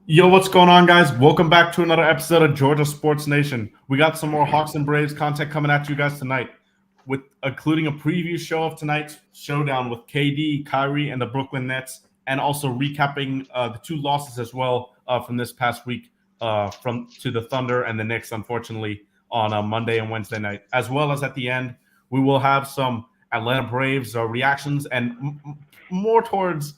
Yo, what's going on, guys? Welcome back to another episode of Georgia Sports Nation. We got some more Hawks and Braves content coming at you guys tonight, with including a preview show of tonight's showdown with KD, Kyrie, and the Brooklyn Nets, and also recapping the two losses as well from this past week from to the Thunder and the Knicks, unfortunately, on Monday and Wednesday night. As well as at the end, we will have some Atlanta Braves reactions and more towards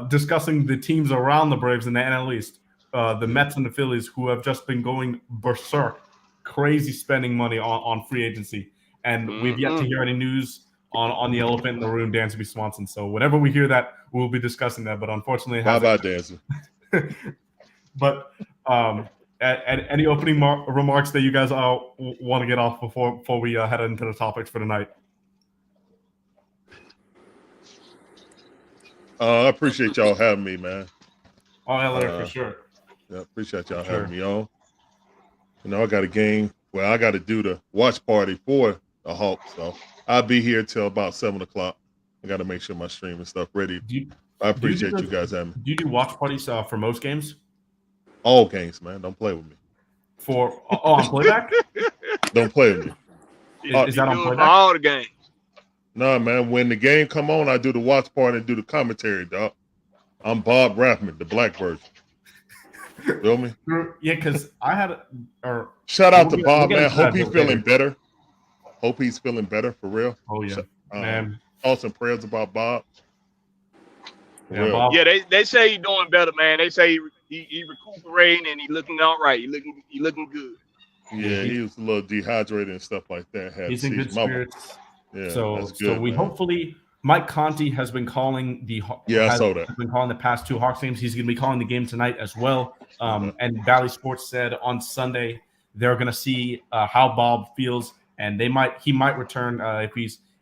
discussing the teams around the Braves in the NL East. The Mets and the Phillies, who have just been going berserk, crazy spending money on free agency. And we've yet to hear any news on the elephant in the room, Dansby Swanson. So whenever we hear that, we'll be discussing that. But unfortunately, it hasn't. How about Dansby? But any opening remarks that you guys want to get off before we head into the topics for tonight? I appreciate y'all having me, man. Oh, yeah, for sure. Yeah, appreciate y'all having me on. You know, I got a game. Well, I got to do the watch party for the Hawks, so I'll be here till about 7 o'clock. I got to make sure my stream and stuff ready. I appreciate you guys having me. Do you do watch parties for most games? All games, man. Don't play with me. On playback? Don't play with me. Is that on playback? All the games. Nah, man. When the game come on, I do the watch party and do the commentary, dog. I'm Bob Rathman, the black version. Feel me? Yeah, because I had shout out to Bob, man. Hope he's feeling better. Hope he's feeling better for real. Oh yeah, man. Thoughts and prayers about Bob. Yeah, Bob. Yeah, they say he's doing better, man. They say he recuperating and he looking all right. He looking good. Yeah, he was a little dehydrated and stuff like that. He's in good spirits. Yeah, so we man. Hopefully. Mike Conti has been calling I saw that. Has been calling the past two Hawks games. He's going to be calling the game tonight as well. And Valley Sports said on Sunday they're going to see how Bob feels, and he might return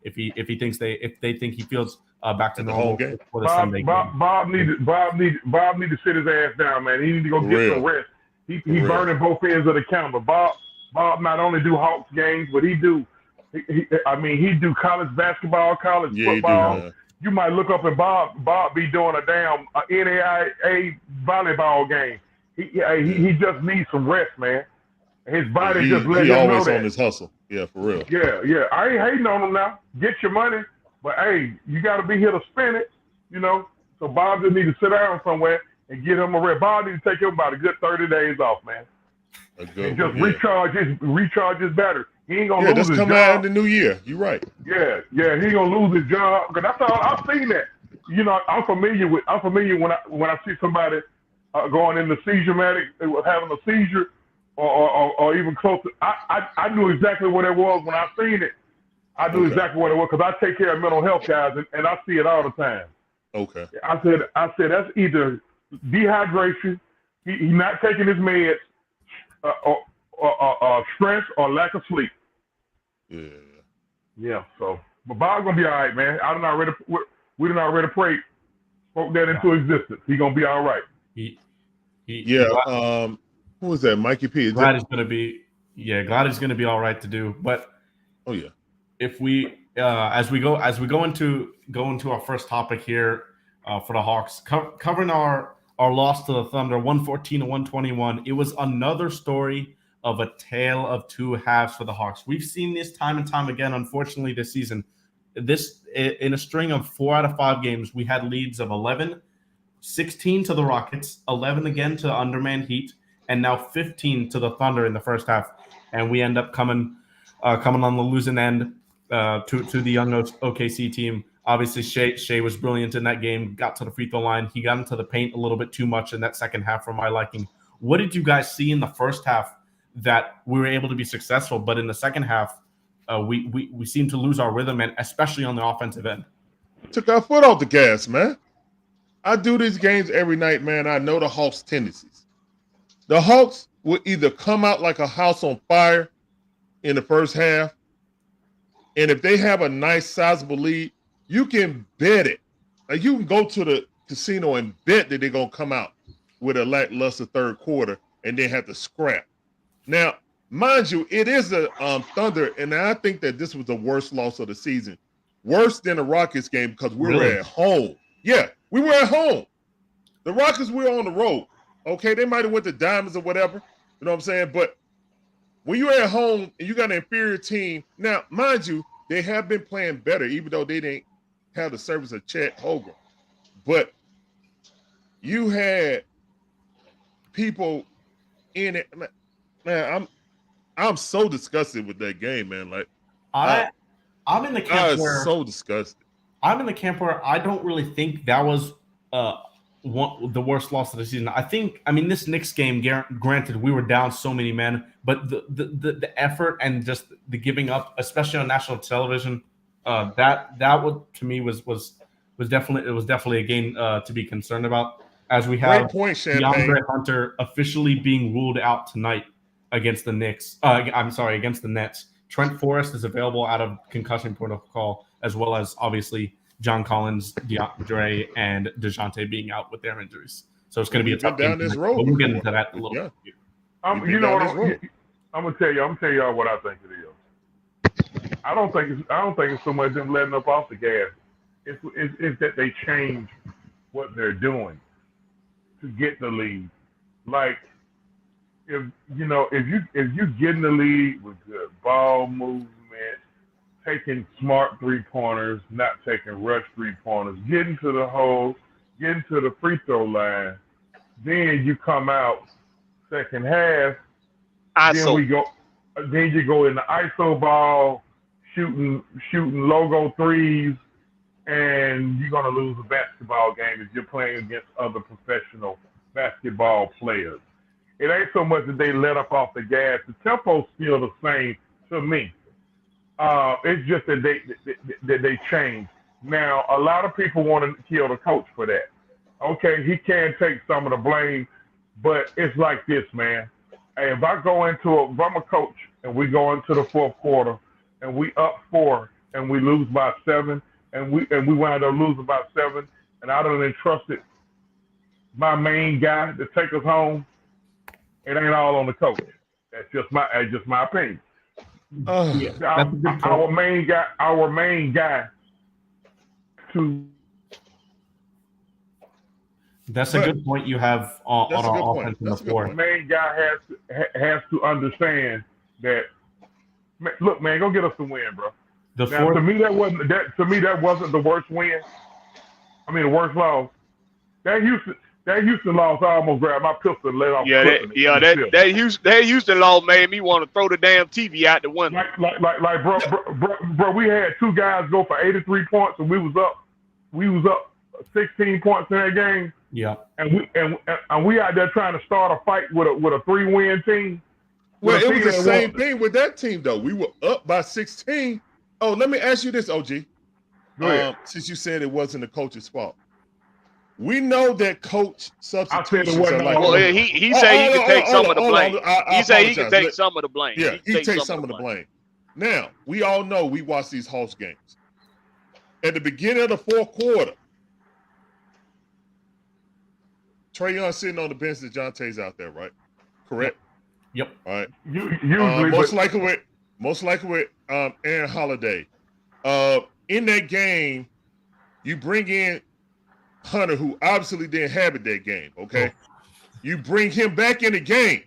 if they think he feels back to normal for the Sunday game. Bob need to sit his ass down, man. He need to go get some rest. He burning both ends of the camera. Bob not only do Hawks games, but he do college basketball, college football. You might look up and Bob be doing a damn NAIA volleyball game. He just needs some rest, man. His body just let him know that. He always on his hustle. Yeah, for real. Yeah. I ain't hating on him now. Get your money, but hey, you got to be here to spend it, you know. So Bob just need to sit down somewhere and get him a rest. Bob need to take him about a good 30 days off, man. And just recharge his battery. He ain't gonna lose his job. Just come out in the new year. You're right. Yeah, he ain't gonna lose his job. Because that's all I've seen that. You know, I'm familiar when I see somebody going into seizure medic, having a seizure, or even close to. I knew exactly what it was when I seen it. I knew exactly what it was because I take care of mental health guys, and I see it all the time. Okay. I said that's either dehydration, he not taking his meds, or stress or lack of sleep. Yeah. So, but Bob's gonna be all right, man. We done already prayed, spoke that into existence. He gonna be all right. Who was that? Mikey P. Glad he's gonna be all right to do. But if we as we go into our first topic here for the Hawks, covering our loss to the Thunder, 114-121. It was another story of a tale of two halves for the Hawks. We've seen this time and time again, unfortunately, this season. This in a string of 4 out of 5 games, we had leads of 11, 16 to the Rockets, 11 again to undermanned Heat, and now 15 to the Thunder in the first half. And we end up coming on the losing end to the young OKC team. Obviously, Shea was brilliant in that game, got to the free throw line. He got into the paint a little bit too much in that second half for my liking. What did you guys see in the first half that we were able to be successful, but in the second half, we seemed to lose our rhythm, and especially on the offensive end? Took our foot off the gas, man. I do these games every night, man. I know the Hawks' tendencies. The Hawks will either come out like a house on fire in the first half, and if they have a nice, sizable lead, you can bet it. Like you can go to the casino and bet that they're going to come out with a lackluster third quarter and then have to scrap. Now, mind you, it is the Thunder, and I think that this was the worst loss of the season. Worse than the Rockets game because we were at home. Yeah, we were at home. The Rockets were on the road. Okay, they might have went to diamonds or whatever. You know what I'm saying? But when you're at home and you got an inferior team, now, mind you, they have been playing better, even though they didn't have the service of Chet Holmgren. But you had people in it. Man, I'm so disgusted with that game, man. Like I'm in the camp where so disgusted. I'm in the camp where I don't really think that was the worst loss of the season. I mean, this Knicks game, granted, we were down so many men, but the effort and just the giving up, especially on national television, that would, to me was definitely a game to be concerned about. As we have DeAndre Hunter officially being ruled out tonight against the Knicks. Against the Nets. Trent Forrest is available out of concussion protocol, as well as obviously John Collins, DeAndre, and Dejounte being out with their injuries. So it's going to be a tough game. This road. We'll get into that a little bit. You know what? I'm gonna tell y'all what I think it is. I don't think it's so much them letting up off the gas. It's that they change what they're doing to get the lead. Like, if you get in the lead with good ball movement, taking smart 3-pointers, not taking rush 3-pointers, getting to the hole, getting to the free throw line, then you come out second half. Then you go in the ISO ball, shooting logo threes, and you're gonna lose a basketball game if you're playing against other professional basketball players. It ain't so much that they let up off the gas. The tempo's still the same to me. It's just that they change. Now, a lot of people want to kill the coach for that. Okay, he can take some of the blame, but it's like this, man. Hey, if I'm a coach and we go into the fourth quarter and we up 4 and we lose by 7 and we wind up losing by 7, and I done entrusted my main guy to take us home, it ain't all on the coach. That's just my opinion. Our main guy to. That's a good point you have on our offense in the floor. The main guy has to understand that. Look, man, go get us the win, bro. To me, that wasn't the worst win. I mean, the worst loss. That Houston loss, I almost grabbed my pistol and let off. That Houston loss made me want to throw the damn TV out the window. Like, bro, we had 2 guys go for 83 points, and we was up 16 points in that game. Yeah, and we out there trying to start a fight with a 3-win team. Well, it was the same thing with that team, though. We were up by 16. Oh, let me ask you this, OG. Go ahead. Since you said it wasn't the coach's fault. We know that coach substitutions are like. Well, he said he could take some of the blame. He said he could take some of the blame. Yeah, he takes some of the blame. Now, we all know we watch these Hawks games. At the beginning of the fourth quarter, Trae Young sitting on the bench, Dejounte's out there, right? Correct? Yep. All right. Usually, most likely with Aaron Holiday. In that game, you bring in Hunter, who obviously didn't have it that game, okay? You bring him back in the game.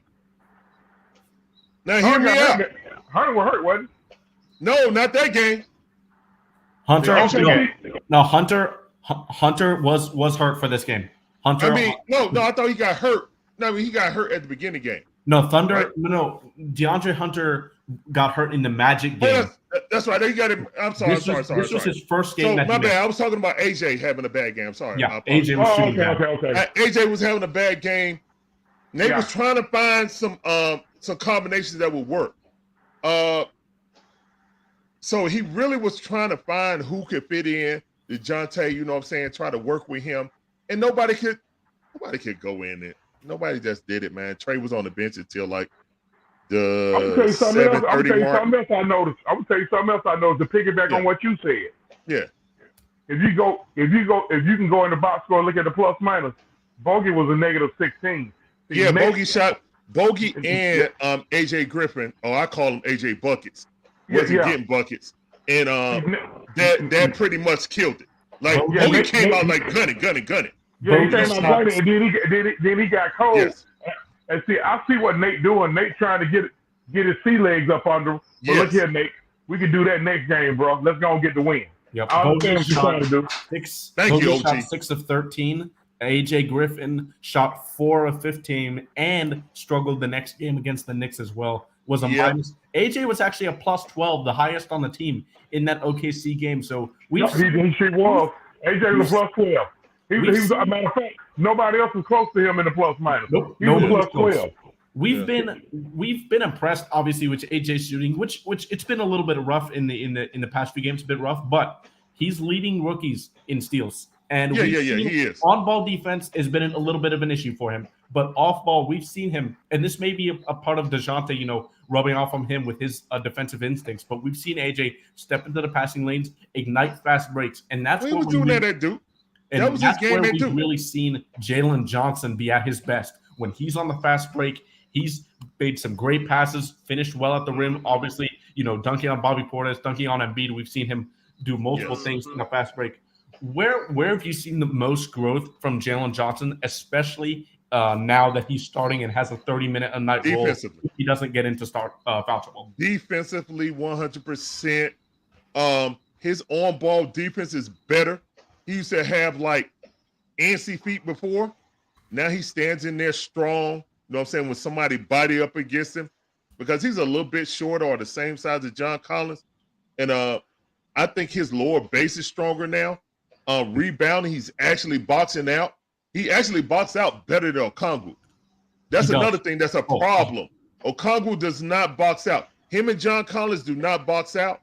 Now, hear me out. Hunter was hurt, wasn't he? No, not that game. Hunter was hurt for this game. Hunter. I mean, no, I thought he got hurt. No, I mean, he got hurt at the beginning of the game. No, Thunder. Right? No. DeAndre Hunter got hurt in the Magic game. That's right. He got him. I'm sorry. This was his first game. So my bad. I was talking about AJ having a bad game. I'm sorry. Yeah, AJ was shooting bad. Okay. AJ was having a bad game. They was trying to find some combinations that would work. So he really was trying to find who could fit in. Dejounte, you know what I'm saying, try to work with him, and nobody could go in it. Nobody just did it, man. Trae was on the bench until like the 7:30 mark. I'm gonna tell you something else I noticed. To piggyback on what you said. Yeah. If you can go in the box score and look at the plus minus, Bogey was a negative 16. Bogey and AJ Griffin, or I call him AJ Buckets, wasn't getting buckets. And that pretty much killed it. Like Bogey came out like gunning. Yeah, he came out playing, and then he got cold. Yes. And see, I see what Nate doing. Nate trying to get his sea legs up under him. But look here, Nate. We can do that next game, bro. Let's go and get the win. Yep. I understand what you're trying to do. Thank you, OG. Shot 6 of 13. AJ Griffin shot 4 of 15 and struggled the next game against the Knicks as well. Was a minus. AJ was actually a plus 12, the highest on the team in that OKC game. So he was. AJ was a plus 12. He was a matter of fact, nobody else was close to him in the plus minus. Nope, he was plus 12. We've been impressed, obviously, with AJ's shooting, which it's been a little bit rough in the past few games, a bit rough, but he's leading rookies in steals. And he is. On-ball defense has been a little bit of an issue for him, but off-ball, we've seen him, and this may be a part of Dejounte, rubbing off on him with his defensive instincts, but we've seen AJ step into the passing lanes, ignite fast breaks, and that's what we're doing at Duke. And that was that's where we've really seen Jalen Johnson be at his best. When he's on the fast break, he's made some great passes, finished well at the rim, obviously, dunking on Bobby Portis, dunking on Embiid. We've seen him do multiple things in the fast break. Where have you seen the most growth from Jalen Johnson, especially now that he's starting and has a 30-minute a night role? He doesn't get into foul trouble. Defensively, 100%. His on-ball defense is better. He used to have antsy feet before. Now he stands in there strong. You know what I'm saying? When somebody body up against him, because he's a little bit shorter or the same size as John Collins. And I think his lower base is stronger now. Rebounding, he's actually boxing out. He actually boxed out better than Okongwu. That's another thing that's a problem. Okongwu does not box out. Him and John Collins do not box out.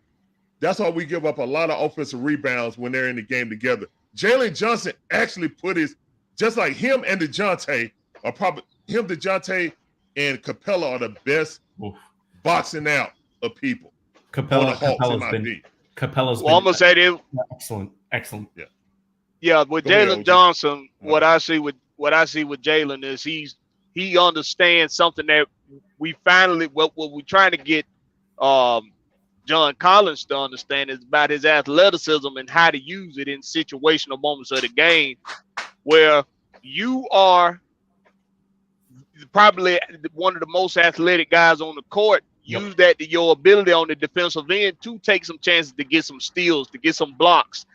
That's why we give up a lot of offensive rebounds when they're in the game together. Jalen Johnson actually just like him and Dejounte are probably Dejounte and Capella are the best boxing out of people. Capella's been I'm gonna say this. Excellent. Yeah, with Jalen Johnson, what I see with Jalen is he understands something that we finally what we're trying to get John Collins to understand is about his athleticism and how to use it in situational moments of the game where you are probably one of the most athletic guys on the court. Use that to your ability on the defensive end to take some chances to get some steals, to get some blocks,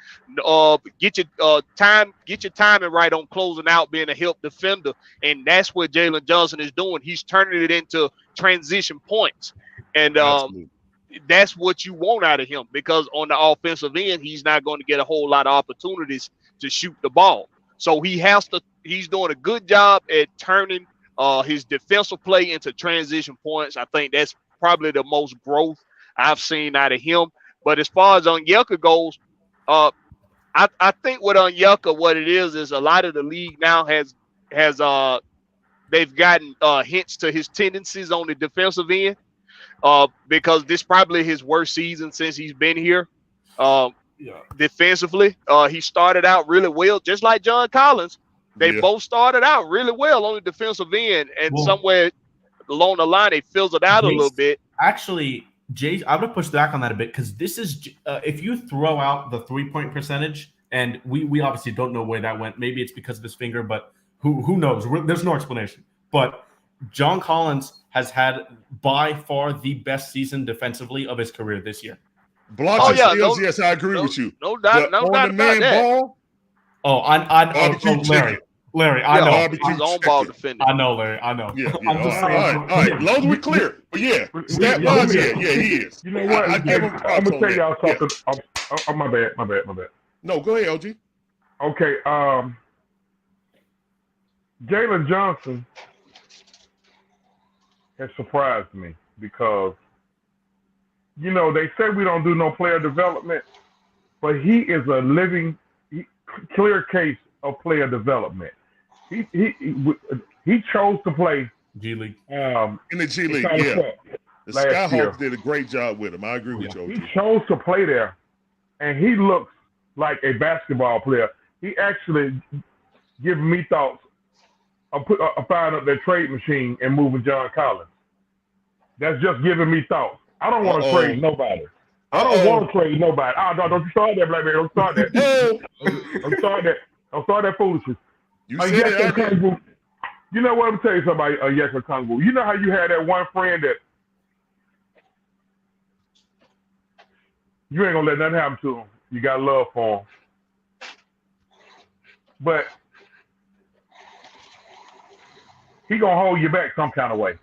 get your timing right on closing out, being a help defender, and that's what Jalen Johnson is doing. He's turning it into transition points, and that's what you want out of him because on the offensive end, he's not going to get a whole lot of opportunities to shoot the ball. So he's doing a good job at turning his defensive play into transition points. I think that's probably the most growth I've seen out of him. But as far as Onyeka goes, I think with Onyeka, what it is a lot of the league now has they've gotten hints to his tendencies on the defensive end because this probably his worst season since he's been here. Defensively, he started out really well, just like John Collins. They both started out really well on the defensive end, and somewhere along the line, they fizzled out a little bit. Actually, Jay, I'm going to push back on that a bit because this is if you throw out the 3-point percentage, and we obviously don't know where that went. Maybe it's because of his finger, but who knows? There's no explanation. But John Collins has had by far the best season defensively of his career this year. Blocks and steals, yes, I agree with you. No doubt, no doubt about that. Larry, I know. He's on ball defender. I know, Larry. I know. Yeah. All right. As long as we're clear. But stat wise, he is. You know what? I'm gonna tell y'all something. Oh, my bad. No, go ahead, OG. Okay. Jalen Johnson has surprised me because they say we don't do no player development, but he is a living, clear case of player development. He chose to play G League. In the G League, The Skyhawks did a great job with him. I agree with you. He chose to play there, and he looks like a basketball player. He actually giving me thoughts of firing up that trade machine and moving John Collins. That's just giving me thoughts. I don't want to trade nobody. I don't want to trade nobody. Don't you start that, black man. Don't start that. Don't start that foolishness. You said it. You know what? I'm tell you something about Yeka Kongu. You know how you had that one friend that you ain't gonna let nothing happen to him. You got love for him, but he gonna hold you back some kind of way.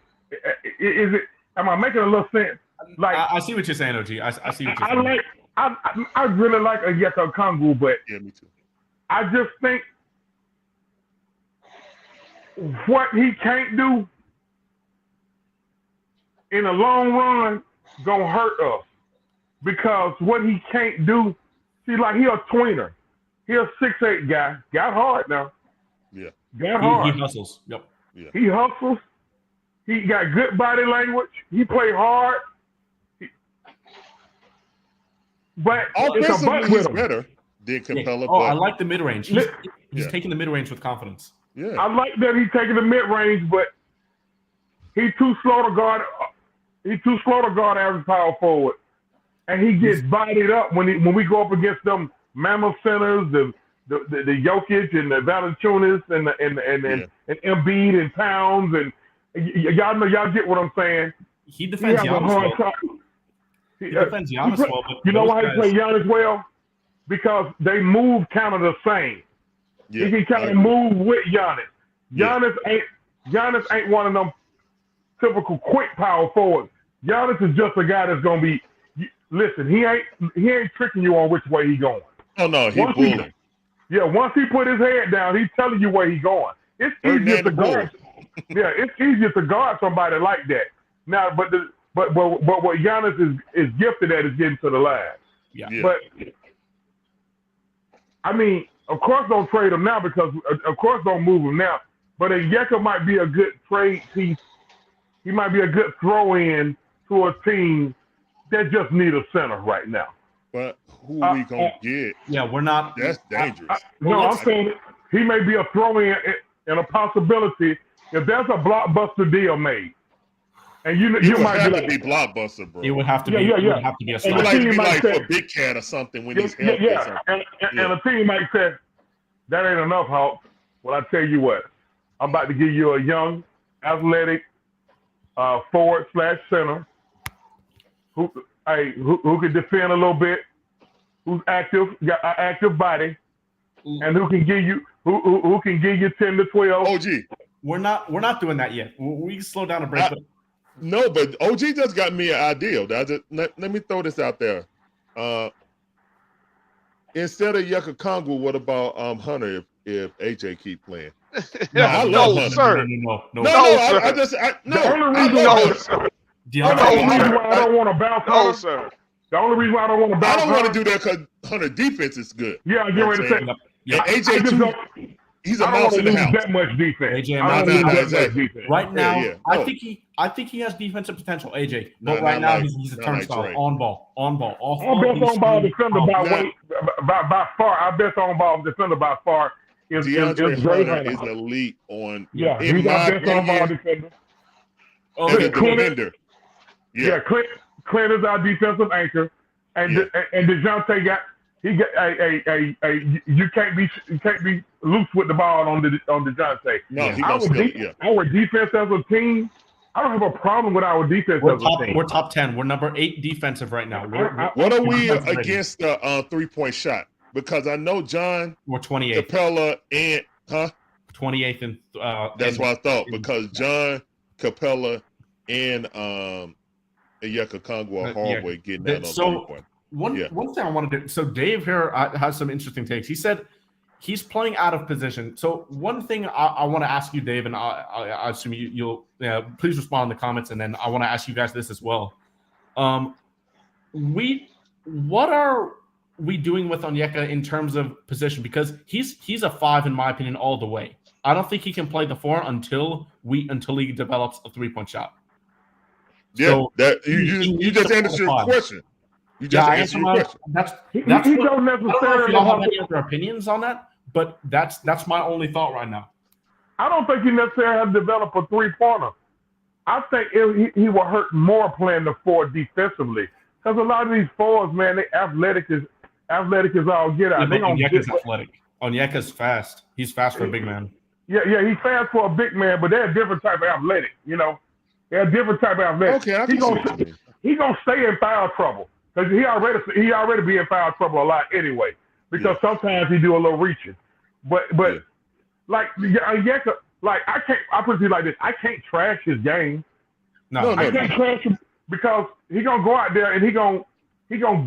Is it? Am I making a little sense? Like I see what you're saying, OG. I see what you're saying. I really like a Yeka Kongu, but yeah, me too. I just think what he can't do in the long run gonna hurt us, because what he can't do, see, like he a tweener, he a 6'8" guy, got hard now. Yeah, got hard. He hustles. Yep. Yeah. He hustles. He got good body language. He play hard. But offensively, he's better than Capella. Oh, I like the mid range. He's taking the mid range with confidence. Yeah, I like that he's taking the mid range, but he's too slow to guard. He's too slow to guard average power forward, and he gets bodied up when we go up against them mammoth centers, the Jokic and the Valanciunas and Embiid and Towns, and y'all get what I'm saying. He defends Giannis well. He defends Giannis well. But you know why he plays Giannis well? Because they move kind of the same. Yeah, he can kind of move with Giannis. Giannis ain't one of them typical quick power forwards. Giannis is just a guy that's gonna be. Listen, he ain't tricking you on which way he going. Oh no, he's bullying. Once he put his head down, he's telling you where he's going. It's easier to guard. It's easier to guard somebody like that. Now, but what Giannis is gifted at is getting to the line. Yeah. But I mean, of course, don't trade him now, because of course don't move him now. But Yeka might be a good trade piece. He might be a good throw-in to a team that just need a center right now. But who are we gonna get? Yeah, we're not. That's dangerous. I'm saying he may be a throw-in and a possibility if there's a blockbuster deal made. And you might have to be blockbuster, bro. It would have to be. Yeah. It would have to be a star. It would be like for Big Cat or something when he's healthy. Yeah. And a team might say that ain't enough, Hawk. Well, I tell you what, I'm about to give you a young, athletic forward/center who can defend a little bit, who's active, got an active body, and who can give you 10 to 12. OG, we're not doing that yet. We can slow down a break. No, but OG just got me an idea. Let me throw this out there. Instead of Yeka Kongu, what about Hunter if AJ keep playing? No, I love Hunter. Sir. No, sir. The only reason why I don't want to bounce Hunter. Sir. The only reason why I don't want to bounce Hunter. I don't want to do that because Hunter defense is good. Yeah, I get ready to say. Yeah, AJ too. He's a mouse in the house. That much defense. AJ, right now, I think he has defensive potential. AJ, but right now he's a turnstile. On ball. Our best on ball defender by far. Our best on ball defender by far is Dejounte Hunter is elite on. Yeah, he's our best on ball defender. Defender. Yeah, Clint is our defensive anchor, and Dejounte got. You can't be loose with the ball on Dejounte. No, our defense as a team, I don't have a problem with our defense as a team. We're top 10. We're number 8 defensive right now. What are we against the 3-point shot? Because I know John. We're 28th. Capella and 28th and that's what I thought, because John, Capella, and Yeka Kongu are hardway getting that on 3-point. One thing I want to do. So Dave here has some interesting takes. He said he's playing out of position. So one thing I want to ask you, Dave, and I assume you'll please respond in the comments, and then I want to ask you guys this as well. What are we doing with Onyeka in terms of position? Because he's a 5 in my opinion all the way. I don't think he can play the 4 until he develops a 3-point shot. Yeah, so you just answered your question. You just answered your question. He don't necessarily. I don't know if y'all have any other opinions on that, but that's my only thought right now. I don't think he necessarily has developed a 3-pointer. I think he will hurt more playing the 4 defensively, because a lot of these 4s, man, they athletic is all get out. Yeah, Onyeka's athletic. Onyeka's fast. He's fast for a big man. Yeah, he's fast for a big man, but they're a different type of athletic. You know, they're a different type of athletic. Okay, he gonna stay in foul trouble because he already be in foul trouble a lot anyway. Because sometimes he do a little reaching, but like Onyeka, like I put it like this: I can't trash his game. No, I can't trash him because he gonna go out there and he gonna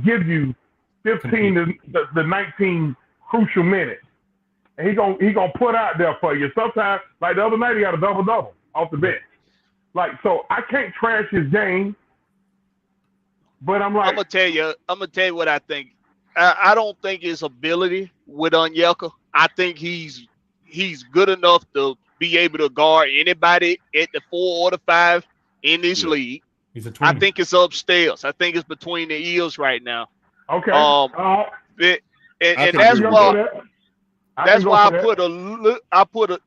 give you 15 to 19 crucial minutes. And he gonna put out there for you. Sometimes, like the other night, he got a double off the bench. Like, so I can't trash his game, but I'm gonna tell you what I think. I don't think his ability with Onyeka. I think he's good enough to be able to guard anybody at the 4 or the 5 in this league. He's a twin. I think it's upstairs. I think it's between the ears right now. Okay. And that's why. That's why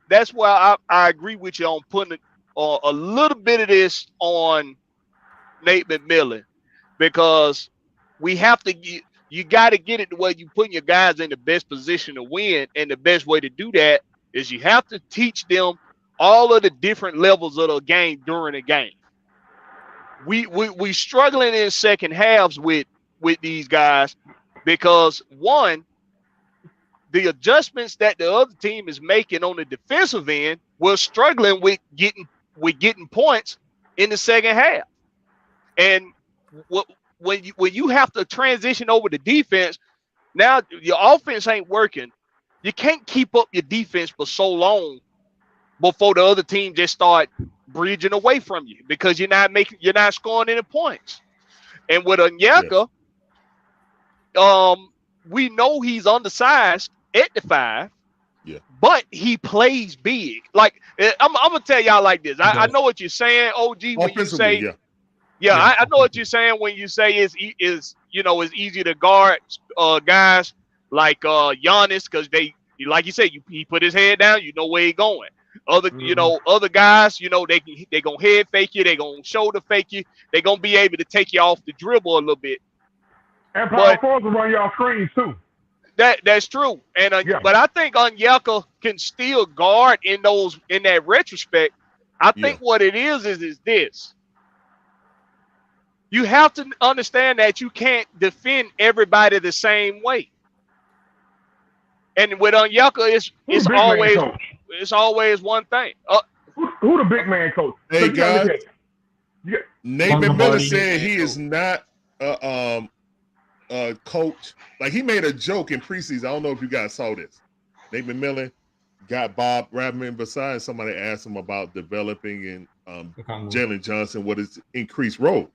that's why I agree with you on putting a little bit of this on Nate McMillan, because we have to you got to get it the way you putting your guys in the best position to win, and the best way to do that is you have to teach them all of the different levels of the game during the game. We struggling in second halves with these guys because one, the adjustments that the other team is making on the defensive end, we're struggling with getting points in the second half. And when you have to transition over to defense, now your offense ain't working. You can't keep up your defense for so long before the other team just start bridging away from you because you're not scoring any points. And with Onyeka, we know he's undersized at the 5, but he plays big. Like I'm gonna tell y'all like this. I know what you're saying, OG. When you say, I know what you're saying when you say it's easy to guard guys like Giannis because they, like you said, he put his head down. You know where he's going. Other guys, they gonna head fake you. They gonna shoulder fake you. They gonna be able to take you off the dribble a little bit. And power forwards will run y'all screens too. That's true, and but I think Onyeka can still guard in that retrospect. I think what it is this: you have to understand that you can't defend everybody the same way. And with Onyeka, it's always one thing. Who the big man coach? Hey guys, Nate McMillan said he is not coach. Like he made a joke in preseason. I don't know if you guys saw this. Nate McMillan got Bob Radman beside. Somebody asked him about developing and Jalen Johnson, what his increased role.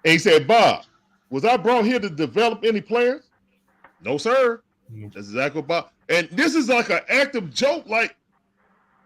And he said, Bob, was I brought here to develop any players? No, sir. That's exactly what Bob. And this is like an active joke. Like,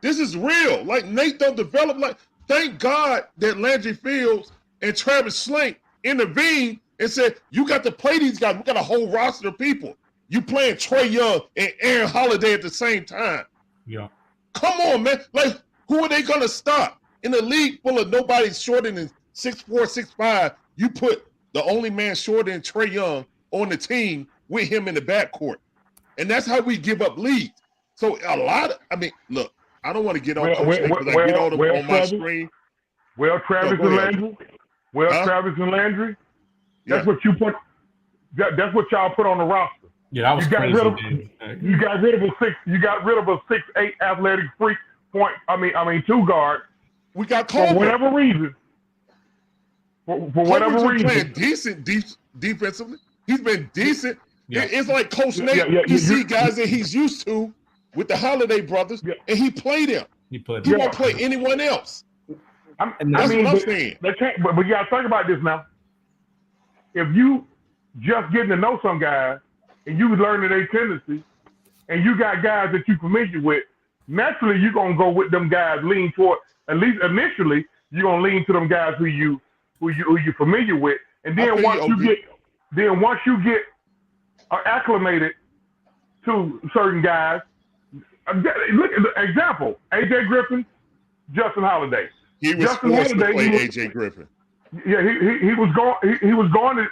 this is real. Like, Nate don't develop. Like, thank God that Landry Fields and Travis Slink intervened and said, you got to play these guys. We got a whole roster of people. You playing Trae Young and Aaron Holiday at the same time. Yeah. Come on, man. Like, who are they going to stop? In a league full of nobody shorter than 6'4", 6'5", you put the only man shorter than Trae Young on the team with him in the backcourt. And that's how we give up leads. So look, I don't want to get on Coach Nick because I get on my screen. Travis and Landry. Travis and Landry. That's what you put. That's what y'all put on the roster. Yeah, that was crazy. You got rid of a 6'8" athletic freak point. I mean 2 guard. We got Culver. For whatever reason. For whatever reason. Playing decent defensively. He's been decent. Yeah. It's like Coach Nate. He see guys that he's used to with the Holiday brothers, and he played them. He won't play anyone else. That's what I'm saying. But you got to think about this now. If you just getting to know some guys and you learning their tendencies, and you got guys that you familiar with, naturally you're gonna go with them guys. Lean toward, at least initially, you're gonna lean to them guys who you familiar with, and then once you get acclimated to certain guys. Look at the example: AJ Griffin, Justin Holiday. He was forced to play AJ Griffin. Yeah, he was going to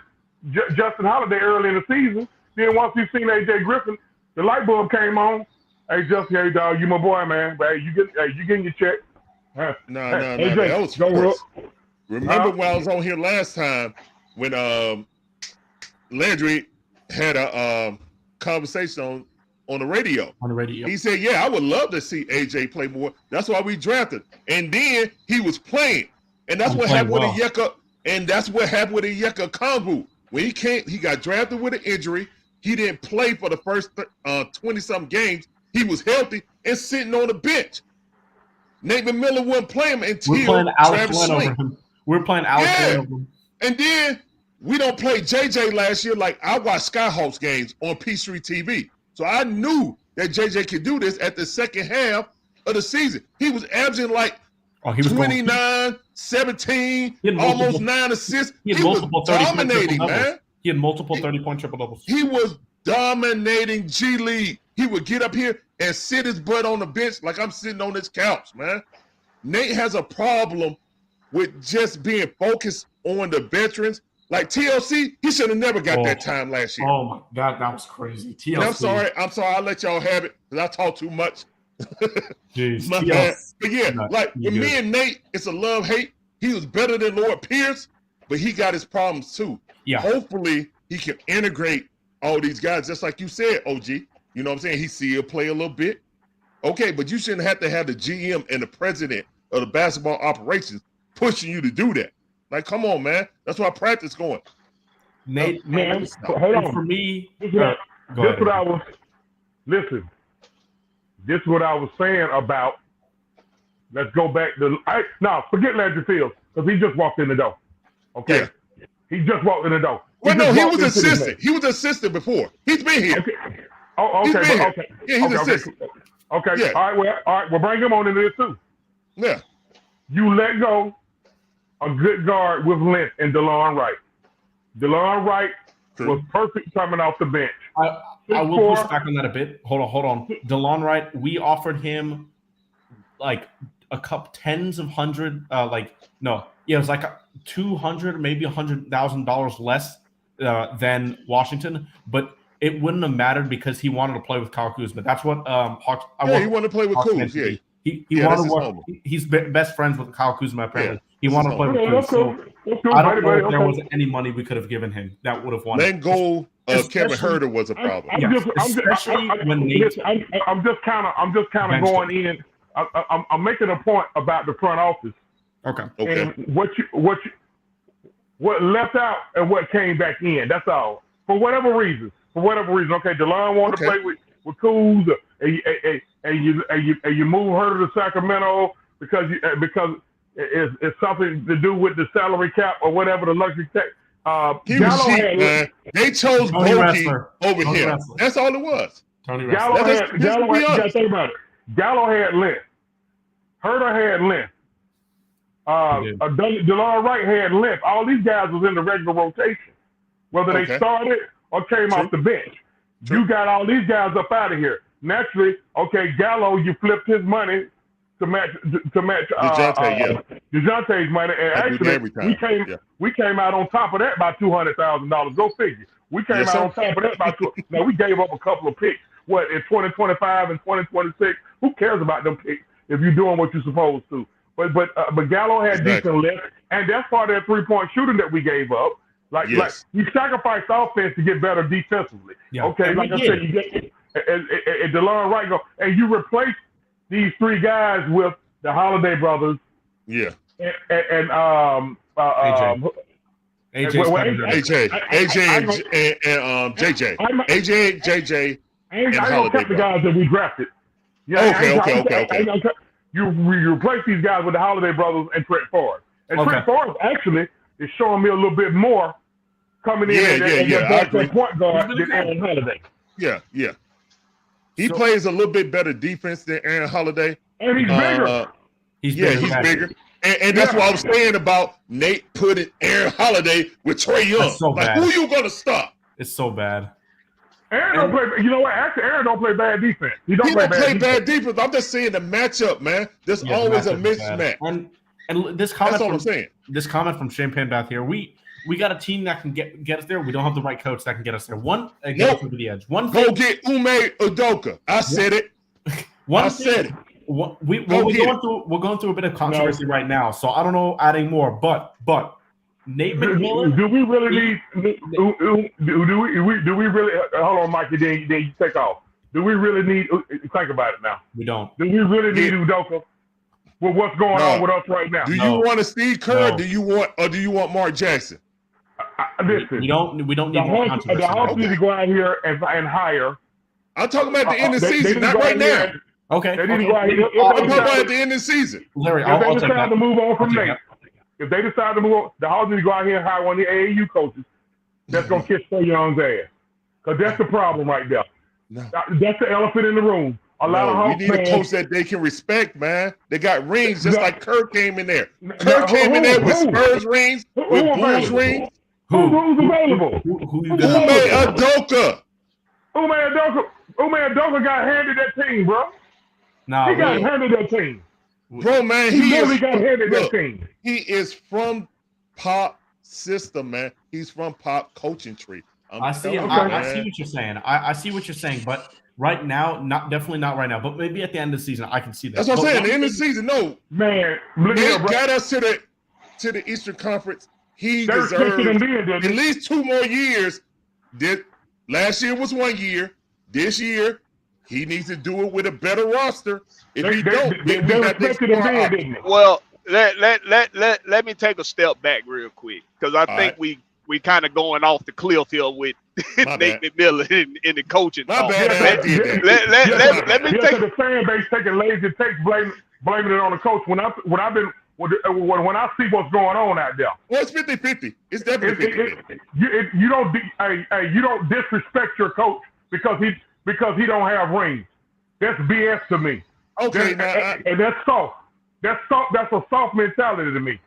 Justin Holiday early in the season. Then once he seen AJ Griffin The light bulb came on. Hey, Justin, hey, dog, you my boy, man. Hey, you getting your check? No. Hey, That was go first. Remember when I was on here last time when Landry had a conversation on the radio. On the radio. He said, yeah, I would love to see AJ play more. That's why we drafted. And then he was playing. And that's what happened with Onyeka. And that's what happened with Onyeka Okongwu. When he got drafted with an injury. He didn't play for the first 20-something games. He was healthy and sitting on the bench. Nate McMillan wouldn't play him until Travis Sweet. We're playing Alex Glenn over him. And then we don't play JJ last year. Like, I watched Skyhawks games on Peachtree TV. So I knew that JJ could do this at the second half of the season. He was averaging like 29, 17, almost 9 assists. He was dominating, man. He had multiple 30-point triple doubles. He was dominating G League. He would get up here and sit his butt on the bench like I'm sitting on this couch, man. Nate has a problem with just being focused on the veterans. Like TLC, he should have never got that time last year. Oh my God, that was crazy. TLC. And I'm sorry. I'll let y'all have it because I talk too much. Jeez, my bad. But yeah, like with me and Nate, it's a love-hate. He was better than Lord Pierce, but he got his problems too. Yeah. Hopefully he can integrate all these guys, just like you said, OG. You know what I'm saying? He see he'll play a little bit. Okay, but you shouldn't have to have the GM and the president of the basketball operations pushing you to do that. Like, come on, man. That's why practice going. Nate, hold on. For me, this is what I was saying about. Let's go back to. Forget Landry Fields because he just walked in the door. Okay. Yeah. He just walked in the door. Well, no, he was assistant. He was assistant before. He's been here. Okay. Oh, okay. Okay. Yeah, he's assistant. Okay. Yeah. All right. We'll bring him on into this too. Yeah. You let go a good guard with length in DeLon Wright. DeLon Wright was perfect coming off the bench. I will push back on that a bit. Hold on. DeLon Wright, we offered him like a couple tens of hundred, it was like 200, maybe $100,000 less than Washington, but it wouldn't have mattered because he wanted to play with Kyle Kuzma. That's what Hawks. He wanted to play with Kuz. Yeah, he wanted to work. He's best friends with Kyle Kuzma. Apparently, he wanted to play with Kuz. So I don't know if there was any money we could have given him that would have won. Letting go of Kevin Herter was a problem. I'm just kind of going in. I'm making a point about the front office. Okay. And what left out and what came back in. That's all. For whatever reason. Okay, DeLon wanted to play with Kuz, and you move her to Sacramento because it's something to do with the salary cap or whatever the luxury tax. He was cheap, man. They chose Bogey over him. That's all it was. Gallo had length. Herter had length. DeLon Wright had length. All these guys was in the regular rotation, whether they started or came off the bench. You got all these guys up out of here. Naturally, Gallo, you flipped his money to match Dejounte's money, and actually we came out on top of that by $200,000. Go figure. We came out on top of that by Now we gave up a couple of picks. What in 2025 and 2026? Who cares about them picks if you're doing what you're supposed to? But Gallo had decent lift, and that's part of that 3-point shooting that we gave up. Like you sacrificed offense to get better defensively. Yeah. Okay, like I said, you get and DeLon Wright and you replace these three guys with the Holiday brothers. Yeah. And AJ and JJ. AJ, JJ, and Holiday. The guys that we drafted. Yeah. Okay. You replace these guys with the Holiday brothers and Trent Ford. And Trent Ford actually is showing me a little bit more coming in as point guard than Aaron Holiday. Yeah. He plays a little bit better defense than Aaron Holiday. And he's bigger. He's bigger. And that's what I was saying about Nate putting Aaron Holiday with Trae Young. So bad. Who you going to stop? It's so bad. Aaron don't play. You know what? Actually, Aaron don't play bad defense. He don't play bad defense. I'm just saying the matchup, man. There's always a mismatch. And this comment. That's all I'm saying. This comment from Champagne Bath here. We we got a team that can get us there. We don't have the right coach that can get us there. Get us over the edge. Go get Ime Udoka. I said it. I said it. We're going through a bit of controversy right now, so I don't know adding more. But Nate McMillan. Do we really need? Do we really? Hold on, Mikey. Then you take off. Do we really need? Think about it now. We don't. Do we really need Udoka? With what's going on with us right now? Do you want a Steve Kerr? No. Do you want Mark Jackson? Listen, we don't need more controversy. The Hawks need to go out here and hire. I'm talking about the end of the season, not right now. Okay. They need to go out here. I'm talking about at the end of the season. Larry, if they decide to move on from Nate, if they decide to move on, the Hawks need to go out here and hire one of the AAU coaches that's going to kiss Trae Young's ass. Because that's the problem right there. No. That's the elephant in the room. A lot of Hawks we need a coach that they can respect, man. They got rings just like Kerr came in there. Kerr came in there with Spurs rings, with Bulls rings. Who's available? Ime Udoka. Ime Udoka got handed that team, bro. He got handed that team. Bro, man, he really got handed that team. He is from Pop system, man. He's from Pop coaching tree. I see what you're saying. I see what you're saying, but right now, definitely not right now. But maybe at the end of the season, I can see that. That's what I'm saying. The end of the season, no. Man, they got us to the Eastern Conference. He deserves at least 2 more years. Last year was 1 year. This year, he needs to do it with a better roster. If he don't, then we got this far out. Well, let me take a step back real quick because I think we kind of going off the cliff here with Nate McMillan in the coaching. My bad. Let me take the fan base taking lazy takes, blaming it on the coach. When I see what's going on out there, well, it's 50-50. It's definitely 50-50. You don't disrespect your coach because he don't have rings. That's BS to me. Okay, and that's soft. That's a soft mentality to me.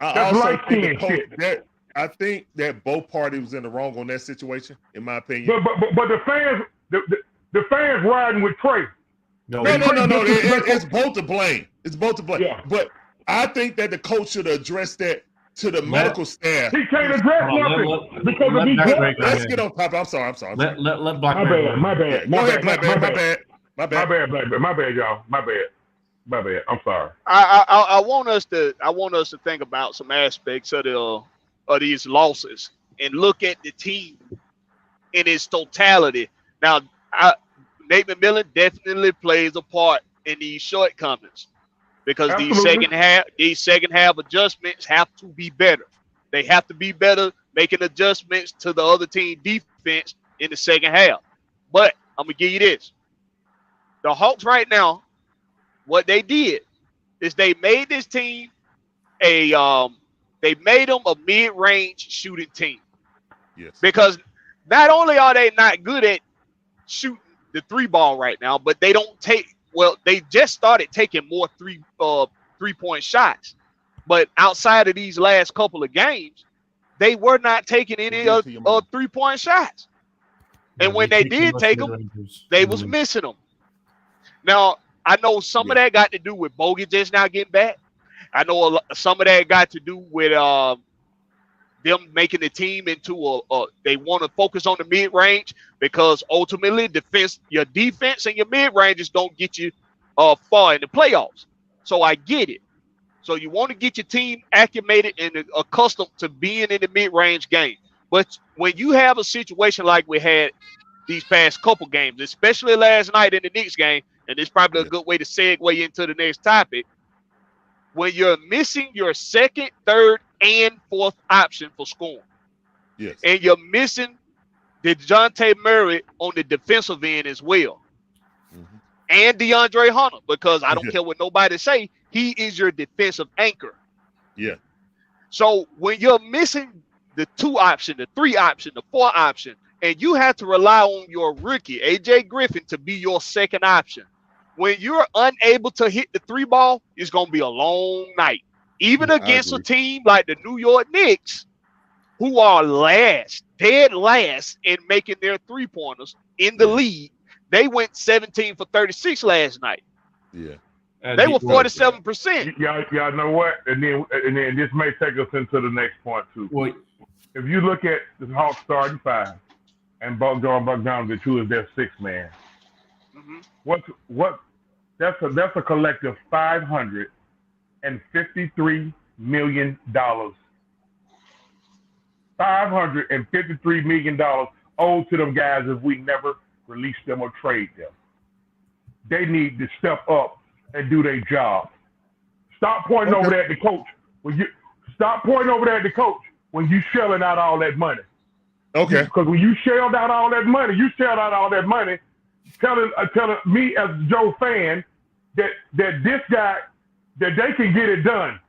That's light skin shit. I think that both parties was in the wrong on that situation, in my opinion. But the fans riding with Trae. No. It's both to blame. It's both to blame. Yeah. But I think that the coach should address that to the medical staff. He can't address nothing because of these. Let's get on top. I'm sorry. Let Black. My bad. Go ahead, Black Man. My bad, y'all. My bad. I'm sorry. I want us to think about some aspects of these losses and look at the team in its totality. Now, Nate McMillan definitely plays a part in these shortcomings because these second half adjustments have to be better. They have to be better making adjustments to the other team defense in the second half. But I'm gonna give you this: the Hawks right now, what they did is they made this team they made them a mid-range shooting team. Yes. Because not only are they not good at shooting the 3-ball right now, but they they just started taking more three-point shots. But outside of these last couple of games, they were not taking any 3-point shots. And when they did take them, they was missing them. Now, I know some of that got to do with Bogey just now getting back. I know some of that got to do with them making the team into they want to focus on the mid-range because ultimately your defense and your mid-range is going to get you far in the playoffs. So I get it. So you want to get your team acclimated and accustomed to being in the mid-range game. But when you have a situation like we had these past couple games, especially last night in the Knicks game, and it's probably a good way to segue into the next topic, when you're missing your second, third, and fourth option for scoring. Yes. And you're missing Dejounte Murray on the defensive end as well. Mm-hmm. And DeAndre Hunter, because I don't care what nobody say, he is your defensive anchor. Yeah. So when you're missing the 2 option, the 3 option, the 4 option, and you have to rely on your rookie, AJ Griffin, to be your second option, when you're unable to hit the 3-ball, it's going to be a long night. Even against a team like the New York Knicks, who are dead last in making their 3-pointers in the league. They went 17 for 36 last night. Yeah. They were 47%. Y'all know what? And then this may take us into the next point too. Well, if you look at the Hawks starting five and Bogdanovich, who is their sixth man, what that's a collective $553 million. $553 million owed to them guys if we never release them or trade them. They need to step up and do their job. Stop pointing over there at the coach. Stop pointing over there at the coach when you shelling out all that money. Okay. Because when you shelled out all that money, telling me as a Joe fan that this guy, that they can get it done.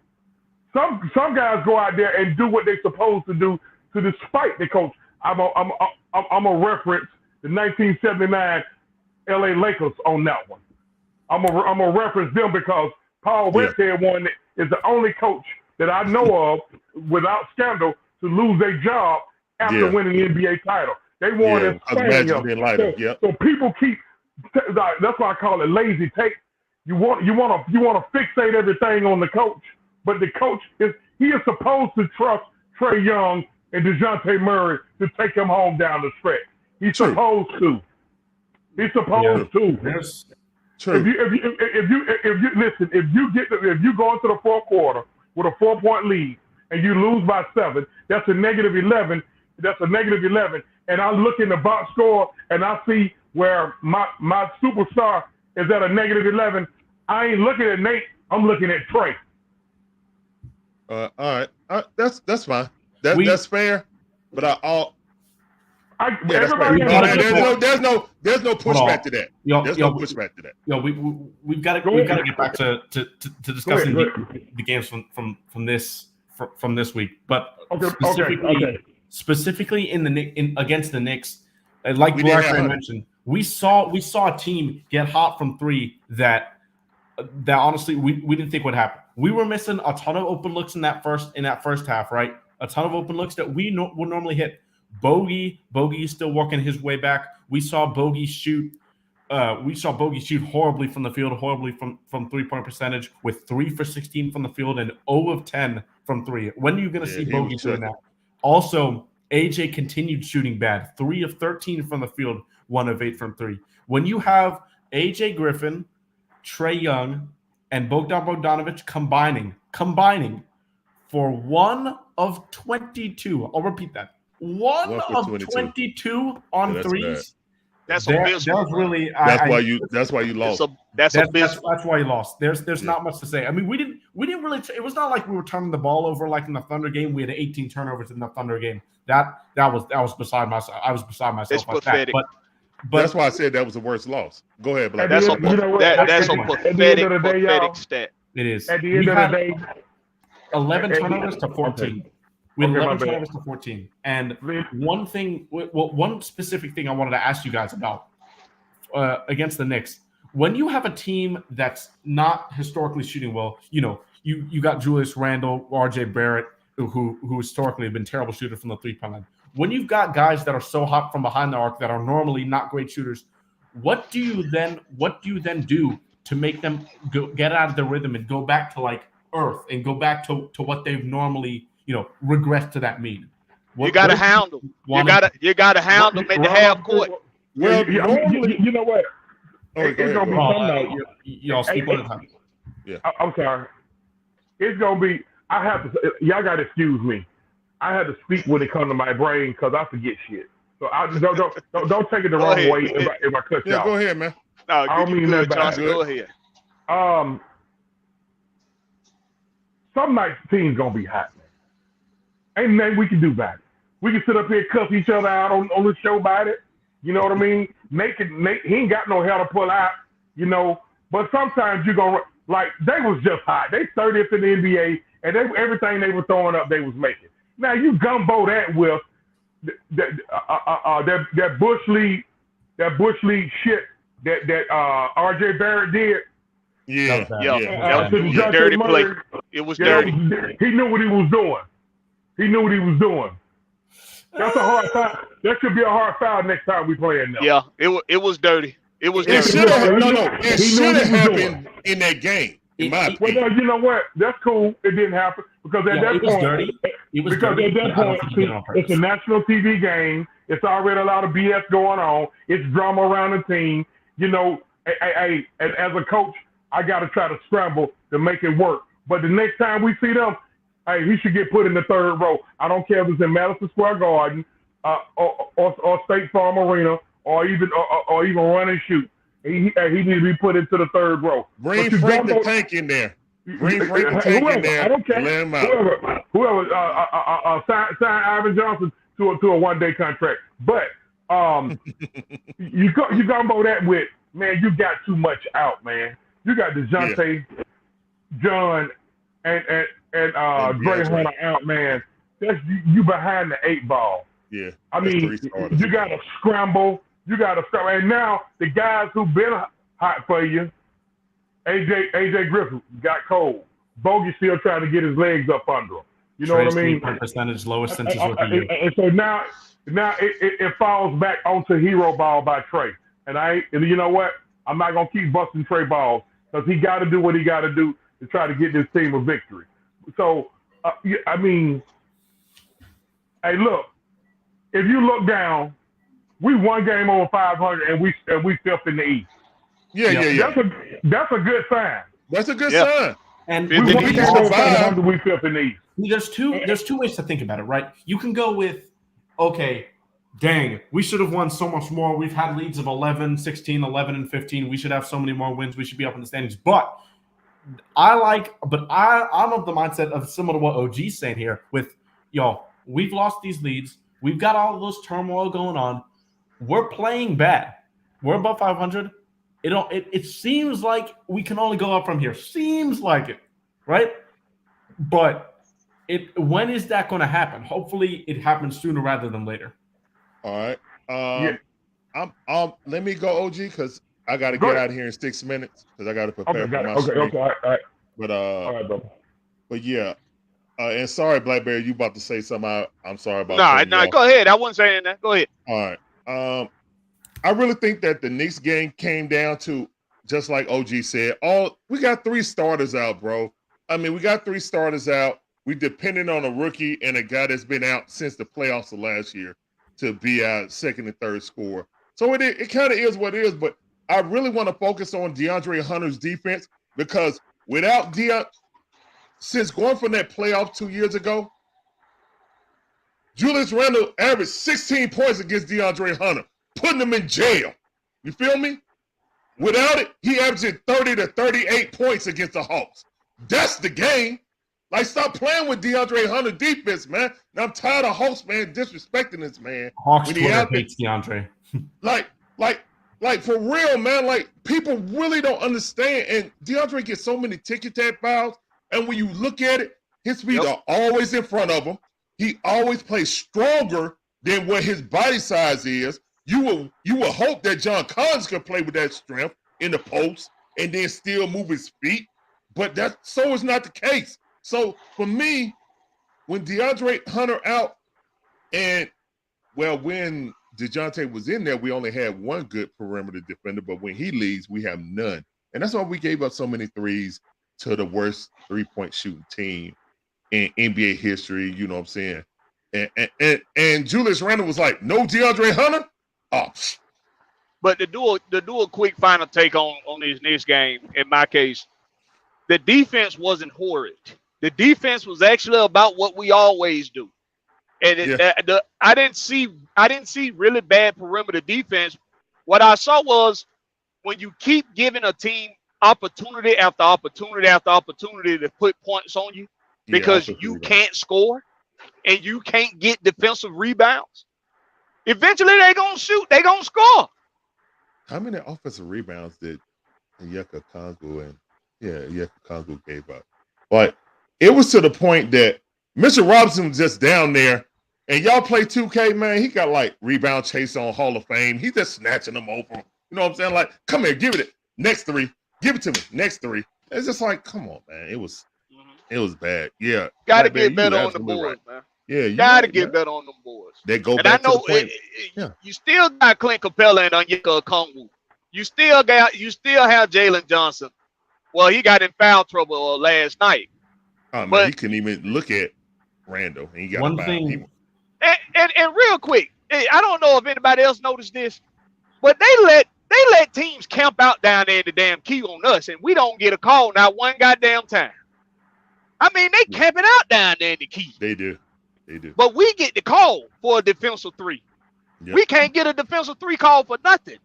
Some guys go out there and do what they're supposed to do to despite the coach. I'm a reference the 1979 LA Lakers on that one. I'm a reference them because Paul Westhead one is the only coach that I know of without scandal to lose their job after winning the NBA title. They wanted to so people keep. That's why I call it lazy take. You want to fixate everything on the coach, but the coach is supposed to trust Trae Young and Dejounte Murray to take him home down the stretch. He's supposed to. He's supposed to. Yes. True. If you go into the fourth quarter with a 4-point lead and you lose by 7, that's a negative 11. And I look in the box score and I see where my superstar is at a negative 11. I ain't looking at Nate. I'm looking at Trae. All right. That's fine. That's fair. But there's no pushback to that. There's no pushback to that. We've got to get back to discussing the games from this week. But specifically in against the Knicks, like Blackman mentioned, we saw a team get hot from three that honestly we didn't think would happen. We were missing a ton of open looks in that first half, right? A ton of open looks that we would normally hit. Bogey is still working his way back. We saw Bogey shoot horribly from the field, horribly from 3-point percentage, with 3 for 16 from the field and 0 of 10 from 3. When are you going to see Bogey doing that? Also, AJ continued shooting bad, 3 of 13 from the field, 1 of 8 from 3. When you have AJ Griffin, Trae Young, and Bogdanovich combining for 1 of 22. I'll repeat that. 1 of 22 on threes. That's abysmal. That's why you lost. That's why you lost. There's not much to say. I mean, we didn't really. It was not like we were turning the ball over like in the Thunder game. We had 18 turnovers in the Thunder game. That was beside myself. I was beside myself. It's pathetic. But that's why I said that was the worst loss. Go ahead, Black. That's a pathetic stat. It is. At the end of the day, 11 turnovers to 14. We had 11 turnovers to 14. And one specific thing I wanted to ask you guys about against the Knicks. When you have a team that's not historically shooting well, you got Julius Randle, RJ Barrett, who historically have been terrible shooters from the 3-point line. When you've got guys that are so hot from behind the arc that are normally not great shooters, what do you then do to make them get out of their rhythm and go back to like earth and go back to what they've normally regress to that mean? You got to hound them. You got to hound them at the half court. Well, you know what? It's gonna be something. Y'all speak one at a time. Yeah. I'm sorry. It's gonna be. I have to. Y'all got to excuse me. I had to speak when it comes to my brain because I forget shit. So don't take it the wrong way if I cut you off. Go ahead, man. No, I don't mean that bad. Go ahead. Some nights the team's gonna be hot, man. Ain't nothing we can do about it. We can sit up here and cuss each other out on the show about it. You know what I mean? Nate, he ain't got no hell to pull out, But sometimes you're going to, like, they was just hot. They 30th in the NBA, and everything they were throwing up, they was making. Now, you gumbo that with that Bush League shit that RJ Barrett did. Yeah. That was a dirty play. It was dirty. He knew what he was doing. That's a hard foul. That should be a hard foul next time we play it now. Yeah, it was dirty. It was dirty. It should have happened in that game. In my opinion. Well, you know what? That's cool. It didn't happen because at that point, dirty. Because at that point, it's a national TV game. It's already a lot of BS going on. It's drama around the team. You know, as a coach, I got to try to scramble to make it work. But the next time we see them, hey, he should get put in the third row. I don't care if it's in Madison Square Garden or State Farm Arena or even run and shoot. He needs to be put into the third row. Bring Frank the Tank in there. Bring Frank the Tank in there. I don't care. Let him out. Whoever sign Ivan Johnson to a one-day contract. But you combo that with, man, you got too much out, man. You got Dejounte, John, and Dre Hunter out, man. That's you behind the 8 ball. Yeah. I mean, you got to scramble. You got to scramble. And now the guys who've been hot for you, AJ Griffin got cold. Bogey still trying to get his legs up under him. You know what I mean? Percentage lowest since his rookie year. And so now it falls back onto hero ball by Trae. And you know what? I'm not gonna keep busting Trae balls because he got to do what he got to do to try to get this team a victory. So I mean, hey, look, if you look down, we one game over 500 and we fifth in the East. Yeah. That's a good sign. That's a good sign. And we can survive. We fifth in the East. There's two ways to think about it, right? You can go with, okay, dang, we should have won so much more. We've had leads of 11, 16, 11, and 15. We should have so many more wins. We should be up in the standings. But I'm of the mindset of similar to what OG's saying here with, we've lost these leads. We've got all of those turmoil going on. We're playing bad. We're above 500. It seems like we can only go up from here. Seems like it, right? But when is that going to happen? Hopefully, it happens sooner rather than later. All right. Let me go, OG, because I got to get out of here in 6 minutes because I got to prepare for my stream. Okay, all right. But all right, brother. But yeah. And sorry, Blackberry, you about to say something. I'm sorry about that. No, go ahead. I wasn't saying that. Go ahead. All right. I really think that the Knicks game came down to, just like OG said, we got 3 starters out, bro. I mean, we got 3 starters out. We depended on a rookie and a guy that's been out since the playoffs of last year to be our second and third scorer. So it kind of is what it is, but I really want to focus on DeAndre Hunter's defense because without since going from that playoff 2 years ago, Julius Randle averaged 16 points against DeAndre Hunter, putting him in jail. You feel me? Without it, he averaged 30 to 38 points against the Hawks. That's the game. Like, stop playing with DeAndre Hunter defense, man. Now, I'm tired of Hawks, man, disrespecting this man. Hawks Twitter hates DeAndre. like for real, man. Like, people really don't understand. And DeAndre gets so many ticky-tack fouls. And when you look at it, his feet are always in front of him. He always plays stronger than what his body size is. You will hope that John Collins could play with that strength in the post and then still move his feet. But so is not the case. So for me, when DeAndre Hunter out and when Dejounte was in there, we only had one good perimeter defender, but when he leaves, we have none. And that's why we gave up so many threes to the worst three-point shooting team in NBA history, you know what I'm saying? And Julius Randle was like, no DeAndre Hunter? Oh. But to do a quick final take on this next game, in my case, the defense wasn't horrid. The defense was actually about what we always do. And I didn't see really bad perimeter defense. What I saw was when you keep giving a team opportunity after opportunity after opportunity to put points on you because you can't score and you can't get defensive rebounds, eventually they're going to shoot. They're going to score. How many offensive rebounds did Onyeka Okongwu gave up? Like, it was to the point that Mitchell Robinson was just down there, and y'all play 2K, man, he got, like, rebound chase on Hall of Fame. He's just snatching them over. You know what I'm saying? Like, come here, give it. Next 3. Give it to me. Next 3. It's just like, come on, man. It was bad. Yeah. Got to get better on the boards, man. Yeah, you got to get better on the boards. They go and back to the point. You still got Clint Capella and Onyeka Okongwu. You still have Jalen Johnson. Well, he got in foul trouble last night. Oh, man, he couldn't even look at Randall. And he got One a foul. thing. And real quick, I don't know if anybody else noticed this, but they let teams camp out down there in the damn key on us, and we don't get a call not one goddamn time. I mean, they camping out down there in the key. They do. But we get the call for a defensive 3. Yep. We can't get a defensive 3 call for nothing.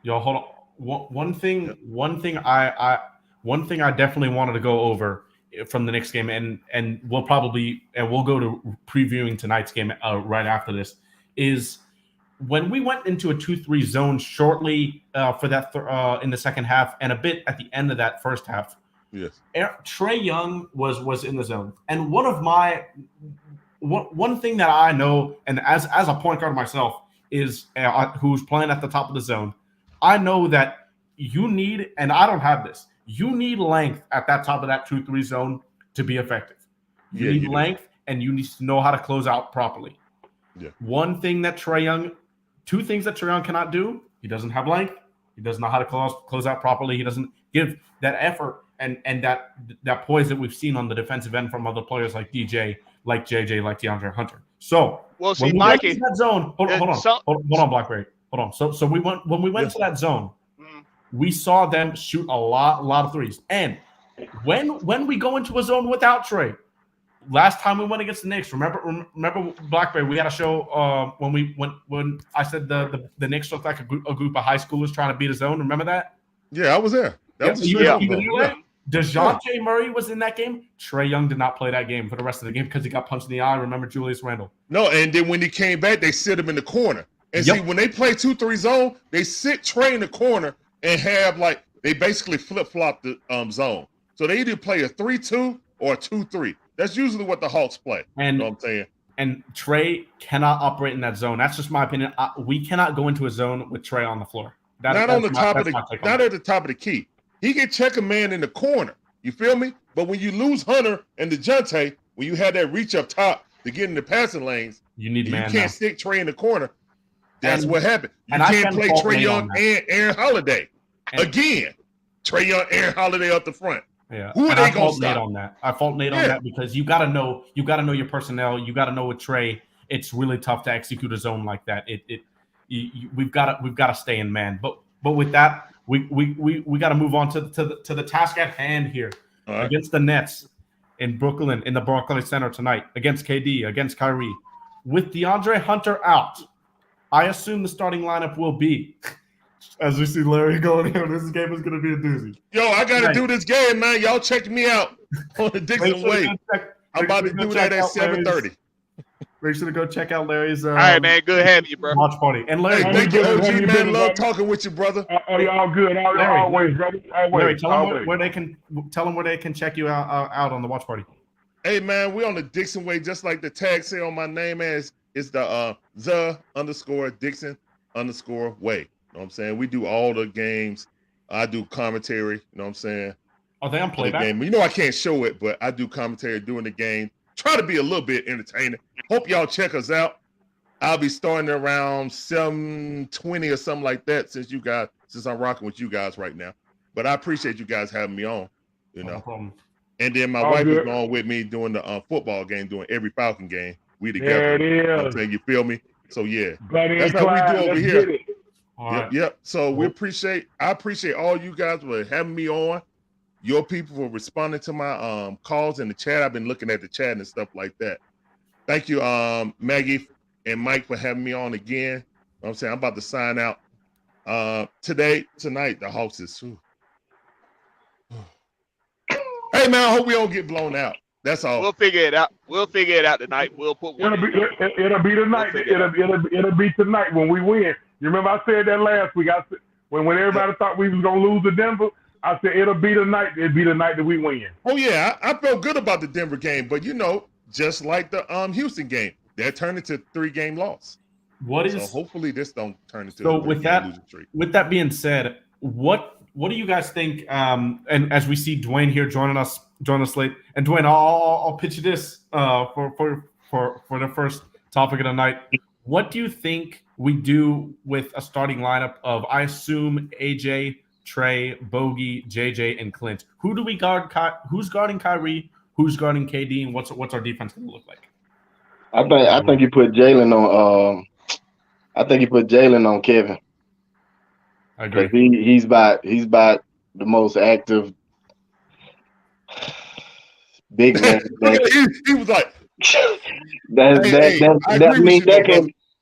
Yo, hold on. One thing I definitely wanted to go over from the Knicks game, and we'll go to previewing tonight's game right after this, is when we went into a 2-3 zone shortly for that in the second half and a bit at the end of that first half. Yes, Trae Young was in the zone, and one thing that I know, and as a point guard myself, is who's playing at the top of the zone, I know that you need, and I don't have this, you need length at that top of that 2-3 zone to be effective. You need length, and you need to know how to close out properly. Yeah. Two things that Trae Young cannot do: he doesn't have length, he doesn't know how to close out properly, he doesn't give that effort and that poise that we've seen on the defensive end from other players like DJ, like JJ, like DeAndre Hunter. So see, Mikey, that zone, hold on, Blackberry. Hold on. So we went to that zone, we saw them shoot a lot of threes. And when we go into a zone without Trae, last time we went against the Knicks, remember Blackberry, we had a show when I said the Knicks looked like a group of high schoolers trying to beat a zone. Remember that? Yeah, I was there. Dejounte Murray was in that game. Trae Young did not play that game for the rest of the game because he got punched in the eye. Remember Julius Randle? No, and then when he came back, they sit him in the corner. And see, when they play 2-3 zone, they sit Trae in the corner and have they basically flip-flop the zone. So they either play a 3-2 or a 2-3. That's usually what the Hawks play. And, you know what I'm saying? And Trae cannot operate in that zone. That's just my opinion. We cannot go into a zone with Trae on the floor. Not at the top of the key. He can check a man in the corner. You feel me? But when you lose Hunter and Dejounte, when you have that reach up top to get in the passing lanes, you can't stick Trae in the corner. That's what happened. You can't play Trae Young and Aaron Holiday. Again, Trae Young, Aaron Holiday up the front. Yeah. Who are they going to stop? I fault Nate on that because you got to know your personnel. You got to know with Trae, it's really tough to execute a zone like that. We've got to stay in man. But with that, we got to move on to the task at hand here against the Nets in Brooklyn, in the Barclays Center tonight, against KD, against Kyrie. With DeAndre Hunter out, I assume the starting lineup will be, as we see Larry going here, this game is going to be a doozy. Yo, I got to do this game, man. Y'all check me out on the Dixon Way. I'm about to do that at 7:30. Make sure to go check out Larry's. All right, man. Good having you, bro. Watch party. And Larry, thank you, OG, man. Love talking with you, brother. Y'all good. Always, brother. Larry, tell them where they can check you out on the watch party. Hey, man, we on the Dixon Way, just like the tag say on my name as it's the _Dixon_Way. You know what I'm saying? We do all the games. I do commentary. You know what I'm saying? Are they on playback? Game. You know I can't show it, but I do commentary during the game. Try to be a little bit entertaining. Hope y'all check us out. I'll be starting around 7:20 or something like that since I'm rocking with you guys right now. But I appreciate you guys having me on. You know. No problem. And then my wife is on with me doing the football game, doing every Falcon game. We together. There it is. You know what I'm saying? You feel me? So yeah, that's how we do over here. Right. Yep. So I appreciate all you guys for having me on. Your people for responding to my calls in the chat. I've been looking at the chat and stuff like that. Thank you, Maggie and Mike, for having me on again. You know what I'm saying? I'm about to sign out. Tonight, the Hawks is. Hey man, I hope we don't get blown out. That's all. We'll figure it out. Tonight. We'll put one. It'll be tonight. It'll be tonight when we win. You remember I said that last week. When everybody thought we was gonna lose to Denver, I said it'll be tonight. It'll be the night that we win. Oh yeah, I felt good about the Denver game, but just like the Houston game, that turned into a 3-game loss. So hopefully this don't turn into a losing streak. With that being said, what do you guys think? And as we see Dwayne here join us late, and Dwayne, I'll pitch you this for the first topic of the night. What do you think we do with a starting lineup of, I assume, AJ, Trae, Bogey, JJ, and Clint? Who do we guard? Who's guarding Kyrie? Who's guarding KD? And what's our defense going to look like? I think you put Jalen on. I think you put Jalen on Kevin. I agree. He's about the most active big man. He was like,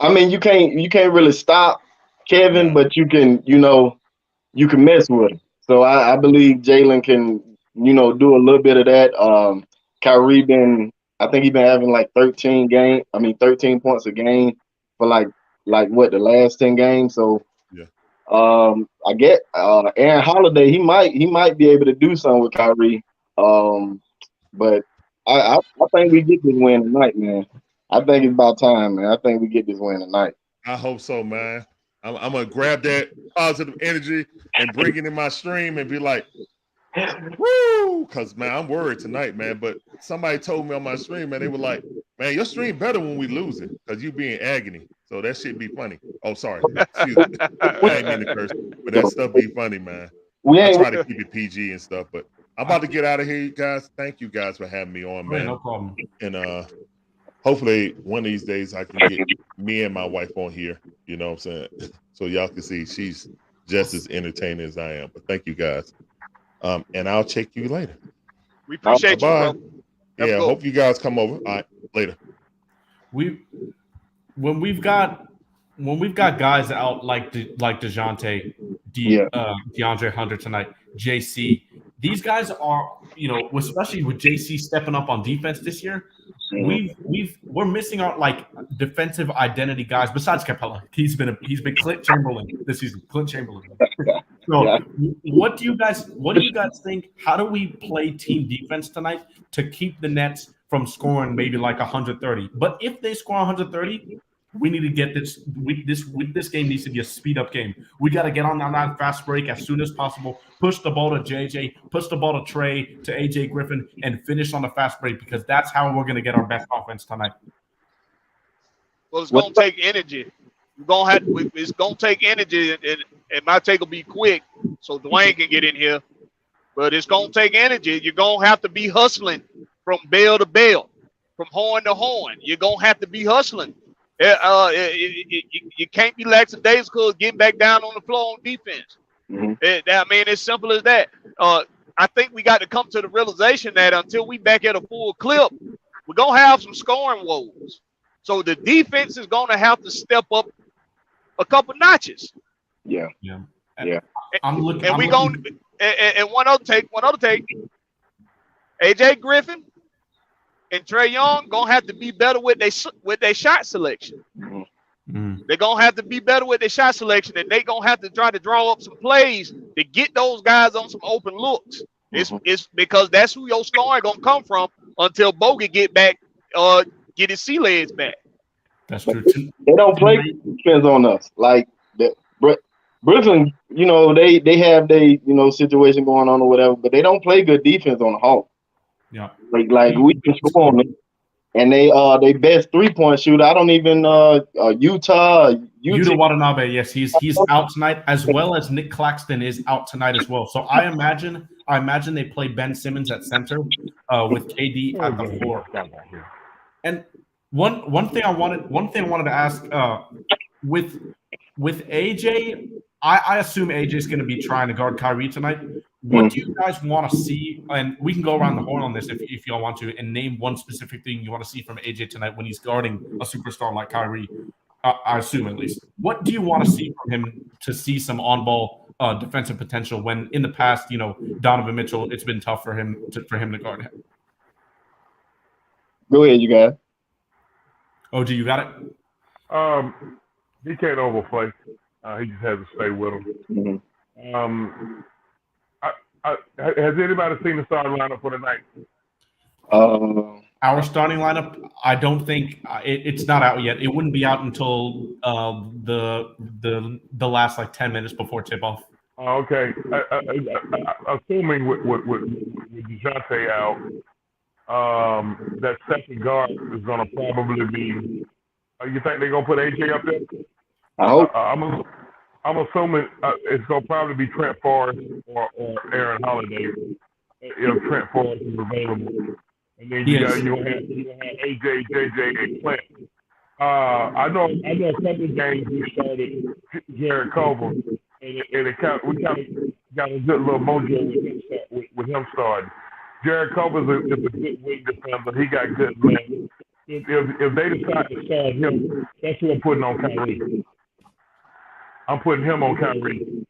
I mean, you can't really stop Kevin, but you can mess with him. So I believe Jalen can do a little bit of that. Kyrie I think he's been having like 13 points a game for like what, the last 10 games. So yeah. I get Aaron Holiday. He might be able to do something with Kyrie. But I think we get this win tonight, man. I think it's about time, man. I think we get this win tonight. I hope so, man. I'm gonna grab that positive energy and bring it in my stream and be like, woo! Because man, I'm worried tonight, man. But somebody told me on my stream, man, they were like, man, your stream better when we losing because you be in agony. So that shit be funny. Oh, sorry. Excuse me. I ain't mean to curse, but that stuff be funny, man. I try to keep it PG and stuff, but I'm about to get out of here, you guys. Thank you guys for having me on, man. No problem. And hopefully one of these days I can get me and my wife on here, you know what I'm saying? So y'all can see she's just as entertaining as I am. But thank you guys. And I'll check you later. We appreciate you, bro. Yeah, hope you guys come over. All right, later. When we've got guys out like Dejounte, DeAndre Hunter tonight, JC, these guys are, especially with JC stepping up on defense this year, we're missing out like defensive identity guys besides Capella. He's been Clint Chamberlain this season. Clint Chamberlain. So what do you guys think? How do we play team defense tonight to keep the Nets from scoring maybe like 130? But if they score 130, we need to get this. This game needs to be a speed up game. We got to get on that fast break as soon as possible. Push the ball to JJ. Push the ball to Trae, to AJ Griffin, and finish on the fast break because that's how we're going to get our best offense tonight. Well, it's going to take energy. It's going to take energy, and my take will be quick so Dwayne can get in here. But it's going to take energy. You're going to have to be hustling from bell to bell, from horn to horn. You're going to have to be hustling. You can't be lackadaisical getting back down on the floor on defense. It's simple as that. I think we got to come to the realization that until we back at a full clip, we're going to have some scoring woes. So the defense is going to have to step up a couple notches. Yeah. And one other take. AJ Griffin and Trae Young gonna have to be better with their shot selection. They're gonna have to be better with their shot selection, and they're gonna have to try to draw up some plays to get those guys on some open looks. It's because that's who your scoring gonna come from until Bogey get back, get his sea legs back. That's true. They don't play defense on us like that. Brooklyn, they have their situation going on or whatever, but they don't play good defense on the Hawks. Yeah, like we can score on them, and they best 3-point shooter. I don't even Yuta Watanabe. Yes, he's out tonight, as well as Nick Claxton is out tonight as well. So I imagine they play Ben Simmons at center with KD at the 4. And one thing I wanted to ask with AJ. I assume AJ is going to be trying to guard Kyrie tonight. What do you guys want to see? And we can go around the horn on this if y'all want to, and name one specific thing you want to see from AJ tonight when he's guarding a superstar like Kyrie. I assume at least. What do you want to see from him to see some on-ball defensive potential? When in the past, Donovan Mitchell, it's been tough for him to guard him. Go ahead, you guys. OG, you got it. He can't overplay. He just has to stay with him. Has anybody seen the starting lineup for tonight? Our starting lineup, I don't think it's not out yet. It wouldn't be out until the last 10 minutes before tip off. Okay, assuming with Dejounte out, that second guard is going to probably be. You think they're going to put AJ up there? I hope. I'm assuming it's going to probably be Trent Forrest or Aaron Holiday if Trent Forrest is available. and then you gonna have AJ, JJ, and Clint. I know a couple of games we started Jared Culver, and we kind of got a good little mojo with him starting. Jared Culver is a good wing defender. He got good man. If they decide to start him, that's who I'm putting on Kyrie. I'm putting him on Kyrie.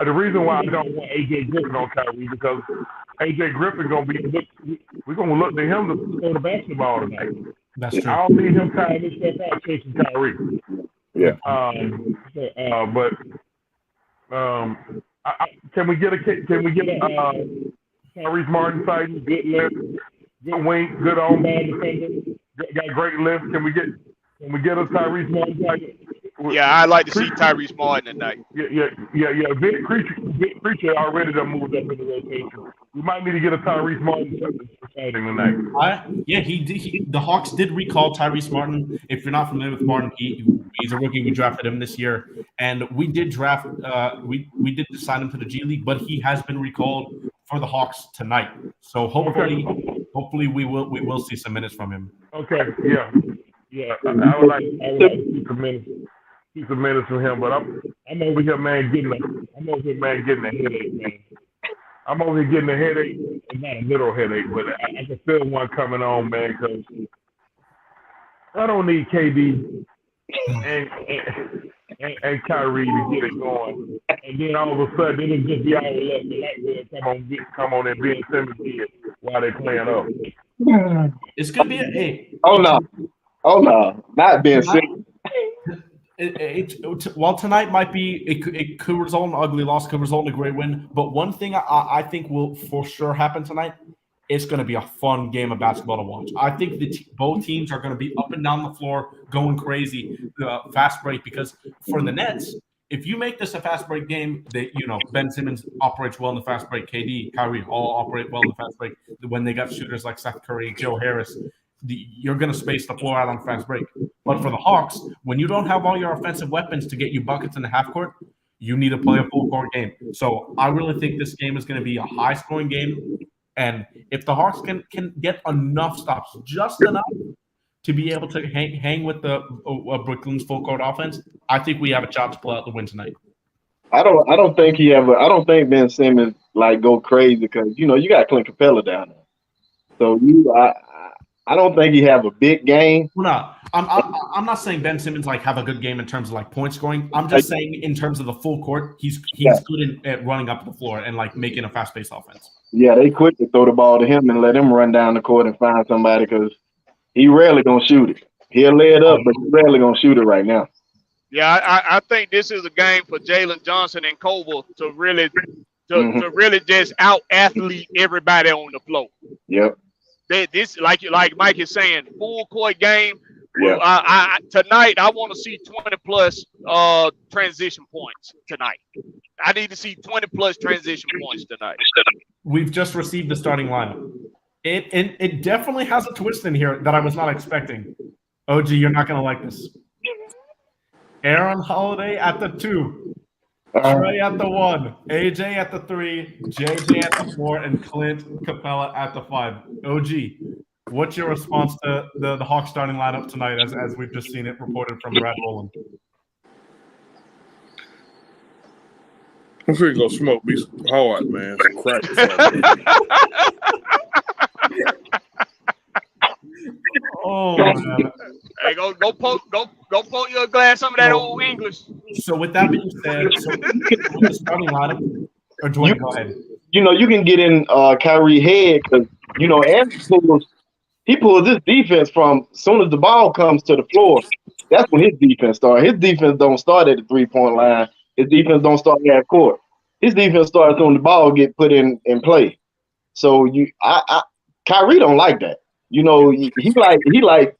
The reason why I don't want AJ Griffin on Kyrie because AJ Griffin we're gonna look to him to throw the basketball tonight. That's true. I don't need him tying this stuff out chasing Kyrie. Yeah. Can we get a Tyrese Martin fighting, good lift, good wing, good on ball defender, got great lift. Can we get a Tyrese Martin fighting? Yeah, I'd like to see Tyrese Martin tonight. Yeah. Big Creature already done moved up in the rotation. We might need to get a Tyrese Martin fighting tonight. The Hawks did recall Tyrese Martin. If you're not familiar with Martin, he's a rookie. We drafted him this year, and we did draft. We did sign him to the G League, but he has been recalled for the Hawks tonight. So hopefully we will see some minutes from him. Okay. Yeah. I would like to see some minutes. See some minutes from him, but I'm over here, man, getting a headache, man. I'm over here getting a headache, and not a literal headache, but I can feel one coming on, man, because I don't need KD and Kyrie to get it going, and then all of a sudden it'll just be all left. The light will come on and Ben Simmons did while they're playing up. It's gonna be Oh no, not Ben Simmons. While tonight might be, it could result in an ugly loss, could result in a great win. But one thing I think will for sure happen tonight, it's going to be a fun game of basketball to watch. I think both teams are going to be up and down the floor, going crazy, fast break. Because for the Nets, if you make this a fast break game, Ben Simmons operates well in the fast break. KD, Kyrie all operate well in the fast break. When they got shooters like Seth Curry, Joe Harris, you're going to space the floor out on fast break. But for the Hawks, when you don't have all your offensive weapons to get you buckets in the half court, you need to play a full court game. So I really think this game is going to be a high scoring game. And if the Hawks can get enough stops, just enough to be able to hang with the Brooklyn's full court offense, I think we have a shot to pull out the win tonight. I don't think Ben Simmons go crazy because you got Clint Capella down there. So I don't think he have a big game. No, I'm not saying Ben Simmons have a good game in terms of point scoring. I'm just saying in terms of the full court, he's good at running up the floor and making a fast paced offense. Yeah, they quick to throw the ball to him and let him run down the court and find somebody because he rarely gonna shoot it. He'll lay it up, but he's rarely gonna shoot it right now. Yeah, I think this is a game for Jalen Johnson and Culver to really just out athlete everybody on the floor. Yep. This like Mike is saying, full court game. Yeah. Tonight I want to see 20 plus transition points tonight. I need to see 20 plus transition points tonight. We've just received the starting lineup. It definitely has a twist in here that I was not expecting. OG, you're not gonna like this. Aaron Holiday at the 2. Trae at the 1, AJ at the 3, JJ at the 4, and Clint Capella at the 5. OG, what's your response to the Hawks starting lineup tonight as we've just seen it reported from Brad Rowland? I'm finna go smoke me hard, man. Crack. Oh man. Hey, go poke your glass some of that old English. So with that being said, with the starting lineup, or Dwayne, go ahead. You can get in Kyrie head because Andrew pulls this defense from as soon as the ball comes to the floor. That's when his defense starts. His defense don't start at the 3-point line. His defense don't start at court. His defense starts when the ball get put in play. So Kyrie don't like that. He like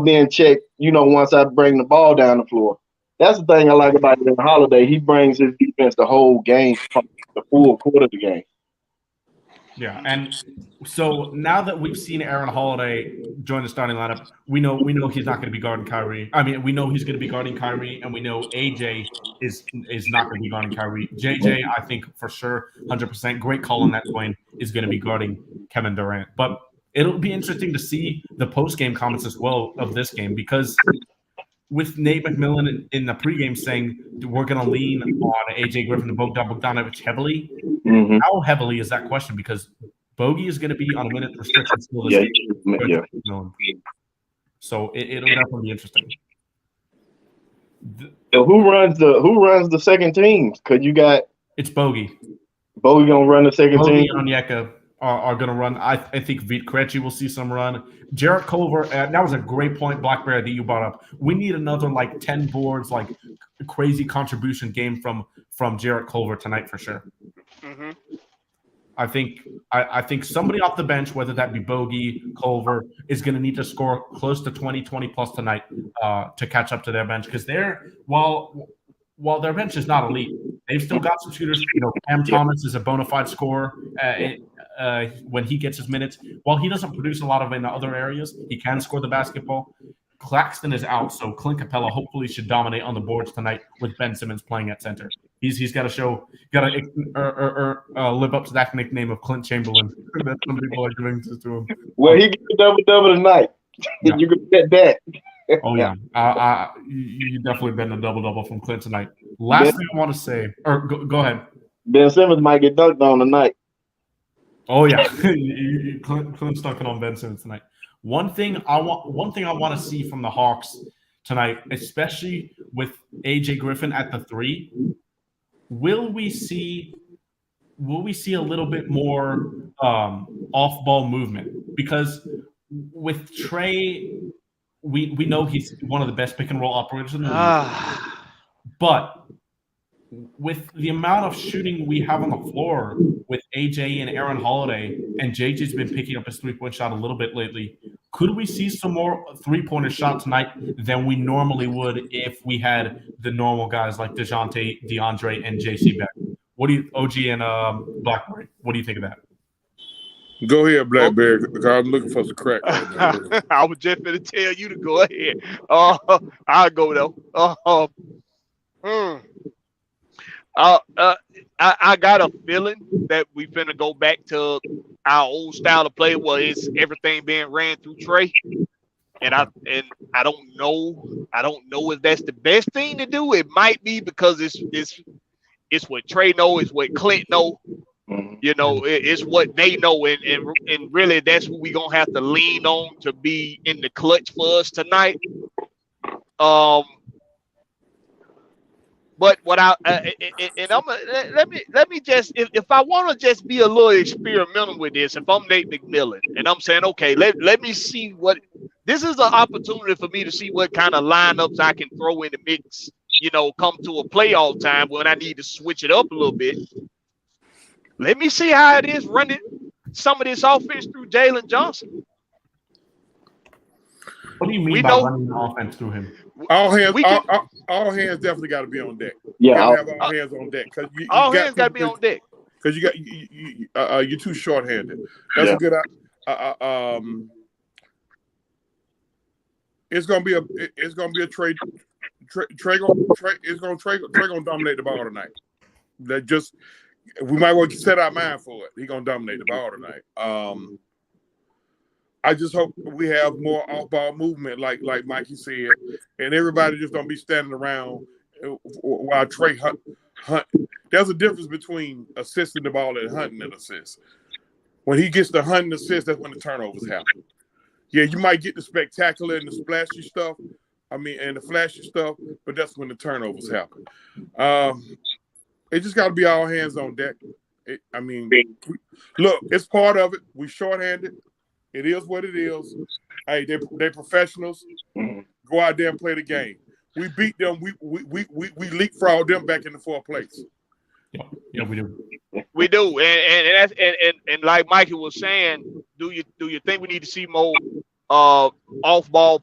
being checked. Once I bring the ball down the floor. That's the thing I like about Aaron Holiday. He brings his defense the whole game, the full quarter of the game. Yeah, and so now that we've seen Aaron Holiday join the starting lineup, we know he's not going to be guarding Kyrie. I mean, we know he's going to be guarding Kyrie, and we know AJ is not going to be guarding Kyrie. JJ, I think for sure, 100%, great call on that point, is going to be guarding Kevin Durant. But It'll be interesting to see the post-game comments as well of this game, because with Nate McMillan in the pregame saying we're going to lean on AJ Griffin and Bogdanovich heavily, how heavily is that question? Because Bogey is going to be on a minute restriction still this game. So it'll definitely be interesting. So who runs the second team? Because you got it's Bogey. Bogey gonna run the second Bogey team. and Onyeka are going to run. I think Vit Krejci will see some run. Jarrett Culver, that was a great point, Blackberry, that you brought up. We need another 10 boards, crazy contribution game from Jarrett Culver tonight for sure. Mm-hmm. I think somebody off the bench, whether that be Bogey, Culver, is going to need to score close to 20 plus tonight to catch up to their bench, because while their bench is not elite, they've still got some shooters. Cam Thomas is a bona fide scorer when he gets his minutes. While he doesn't produce a lot of in other areas, he can score the basketball. Claxton is out, so Clint Capella hopefully should dominate on the boards tonight with Ben Simmons playing at center. He's got to live up to that nickname of Clint Chamberlain that some people are giving to him. Well, he gets a double tonight. Yeah. You can bet that. Oh yeah, you definitely been a double from Clint tonight. Last thing I want to say, or go ahead. Ben Simmons might get dunked on tonight. Oh yeah, Clint's dunking on Ben Simmons tonight. One thing I want to see from the Hawks tonight, especially with AJ Griffin at the 3, will we see a little bit more off-ball movement? Because with Trae, we know he's one of the best pick-and-roll operators in the league. But with the amount of shooting we have on the floor with AJ and Aaron Holiday, and JJ's been picking up his three-point shot a little bit lately, could we see some more three-pointer shot tonight than we normally would if we had the normal guys like Dejounte, DeAndre, and JC back? What do you, OG and Blackberry, what do you think of that? Go ahead, Blackberry, because I'm looking for some crack. I was just going to tell you to go ahead. I'll go, though. I got a feeling that we finna go back to our old style of play where it's everything being ran through Trae. And I don't know if that's the best thing to do. It might be because it's what Trae know, it's what Clint know. It's what they know, and really that's what we're gonna have to lean on to be in the clutch for us tonight. But what let me just, if I want to just be a little experimental with this, if I'm Nate McMillan and I'm saying, okay, let me see what this is, an opportunity for me to see what kind of lineups I can throw in the mix, come to a playoff time when I need to switch it up a little bit. Let me see how it is running some of this offense through Jalen Johnson. What do you mean by running the offense through him? All hands definitely got to be on deck. Yeah, have all hands on deck. All hands got to be on deck. Because you're too short-handed. That's a good. It's gonna be a trade. Trae gonna dominate the ball tonight. We might want to set our mind for it. He's gonna dominate the ball tonight. I just hope we have more off-ball movement, like Mikey said, and everybody just don't be standing around while Trae hunt. There's a difference between assisting the ball and hunting an assist. When he gets the hunting assist, that's when the turnovers happen. Yeah, you might get the spectacular and the splashy stuff, and the flashy stuff, but that's when the turnovers happen. It just got to be all hands on deck. Look, it's part of it. We shorthanded. It is what it is. Hey, they're professionals. Go out there and play the game. We beat them. We leapfrog them back in the fourth place. Yeah, we do. We do, and like Mikey was saying, do you think we need to see more off-ball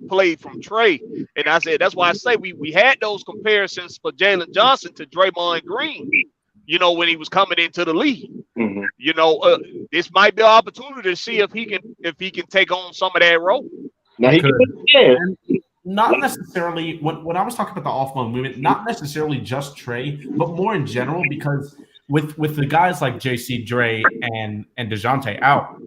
play from Trae? And I said that's why I say we had those comparisons for Jalen Johnson to Draymond Green. When he was coming into the league. This might be an opportunity to see if he can take on some of that role. Now he can. Not necessarily when I was talking about the off-ball movement, not necessarily just Trae, but more in general, because with the guys like JC, Dre, and Dejounte out,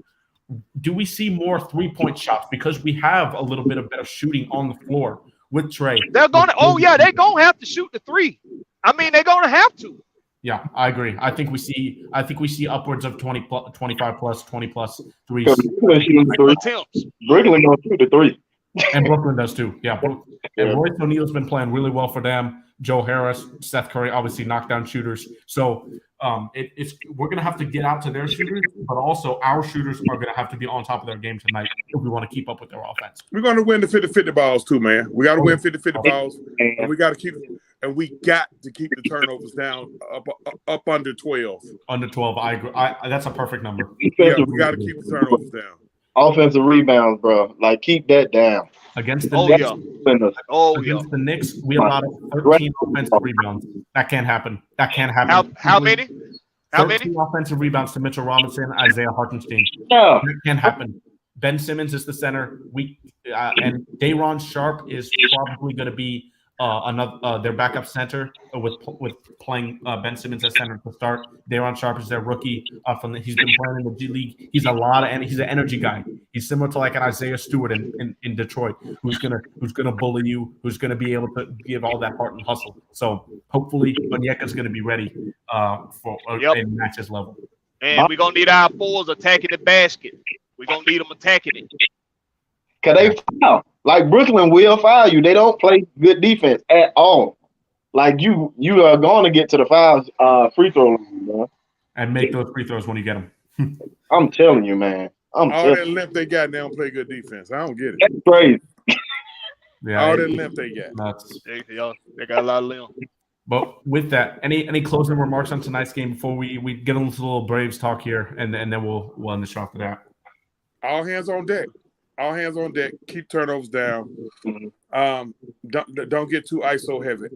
do we see more 3-point shots because we have a little bit of better shooting on the floor with Trae? They're gonna. They're gonna have to shoot the three. I mean, they're gonna have to. Yeah, I agree. I think we see upwards of 25 plus, 20 plus threes. Attempts. Brooklyn gonna shoot the three. And Brooklyn does too. Yeah. And Royce O'Neal's been playing really well for them. Joe Harris, Seth Curry, obviously knockdown shooters. So we're going to have to get out to their shooters, but also our shooters are going to have to be on top of their game tonight if we want to keep up with their offense. We're going to win the 50-50 balls too, man. We got to win 50-50 balls, and we got to keep the turnovers down up under 12. Under 12, I agree. That's a perfect number. Yeah, we got to keep the turnovers down. Offensive rebounds, bro. Like, keep that down. Against the Knicks, against the Knicks, we allowed 13 offensive rebounds. That can't happen. How many? 13 offensive rebounds to Mitchell Robinson, Isaiah Hartenstein. Yeah. That can't happen. Ben Simmons is the center. And Day'Ron Sharpe is probably going to be their backup center with playing Ben Simmons as center to start. Day'Ron Sharpe is their rookie. He's been playing in the G League. He's he's an energy guy. He's similar to like an Isaiah Stewart in Detroit, who's gonna bully you, who's gonna be able to give all that heart and hustle. So hopefully Onyeka's gonna be ready for a matches level. And we're gonna need our fours attacking the basket. We're gonna need them attacking it. Cause they foul. Like Brooklyn will foul you. They don't play good defense at all. Like you are going to get to the fouls free throw line, man. And make those free throws when you get them. I'm telling you, man. All that length they got, they don't play good defense. I don't get it. That's crazy. Yeah, all that length they got. Nuts. They got a lot of length. But with that, any closing remarks on tonight's game before we get into a little Braves talk here, and then we'll end the show after that. All hands on deck. All hands on deck. Keep turnovers down. Don't get too ISO heavy.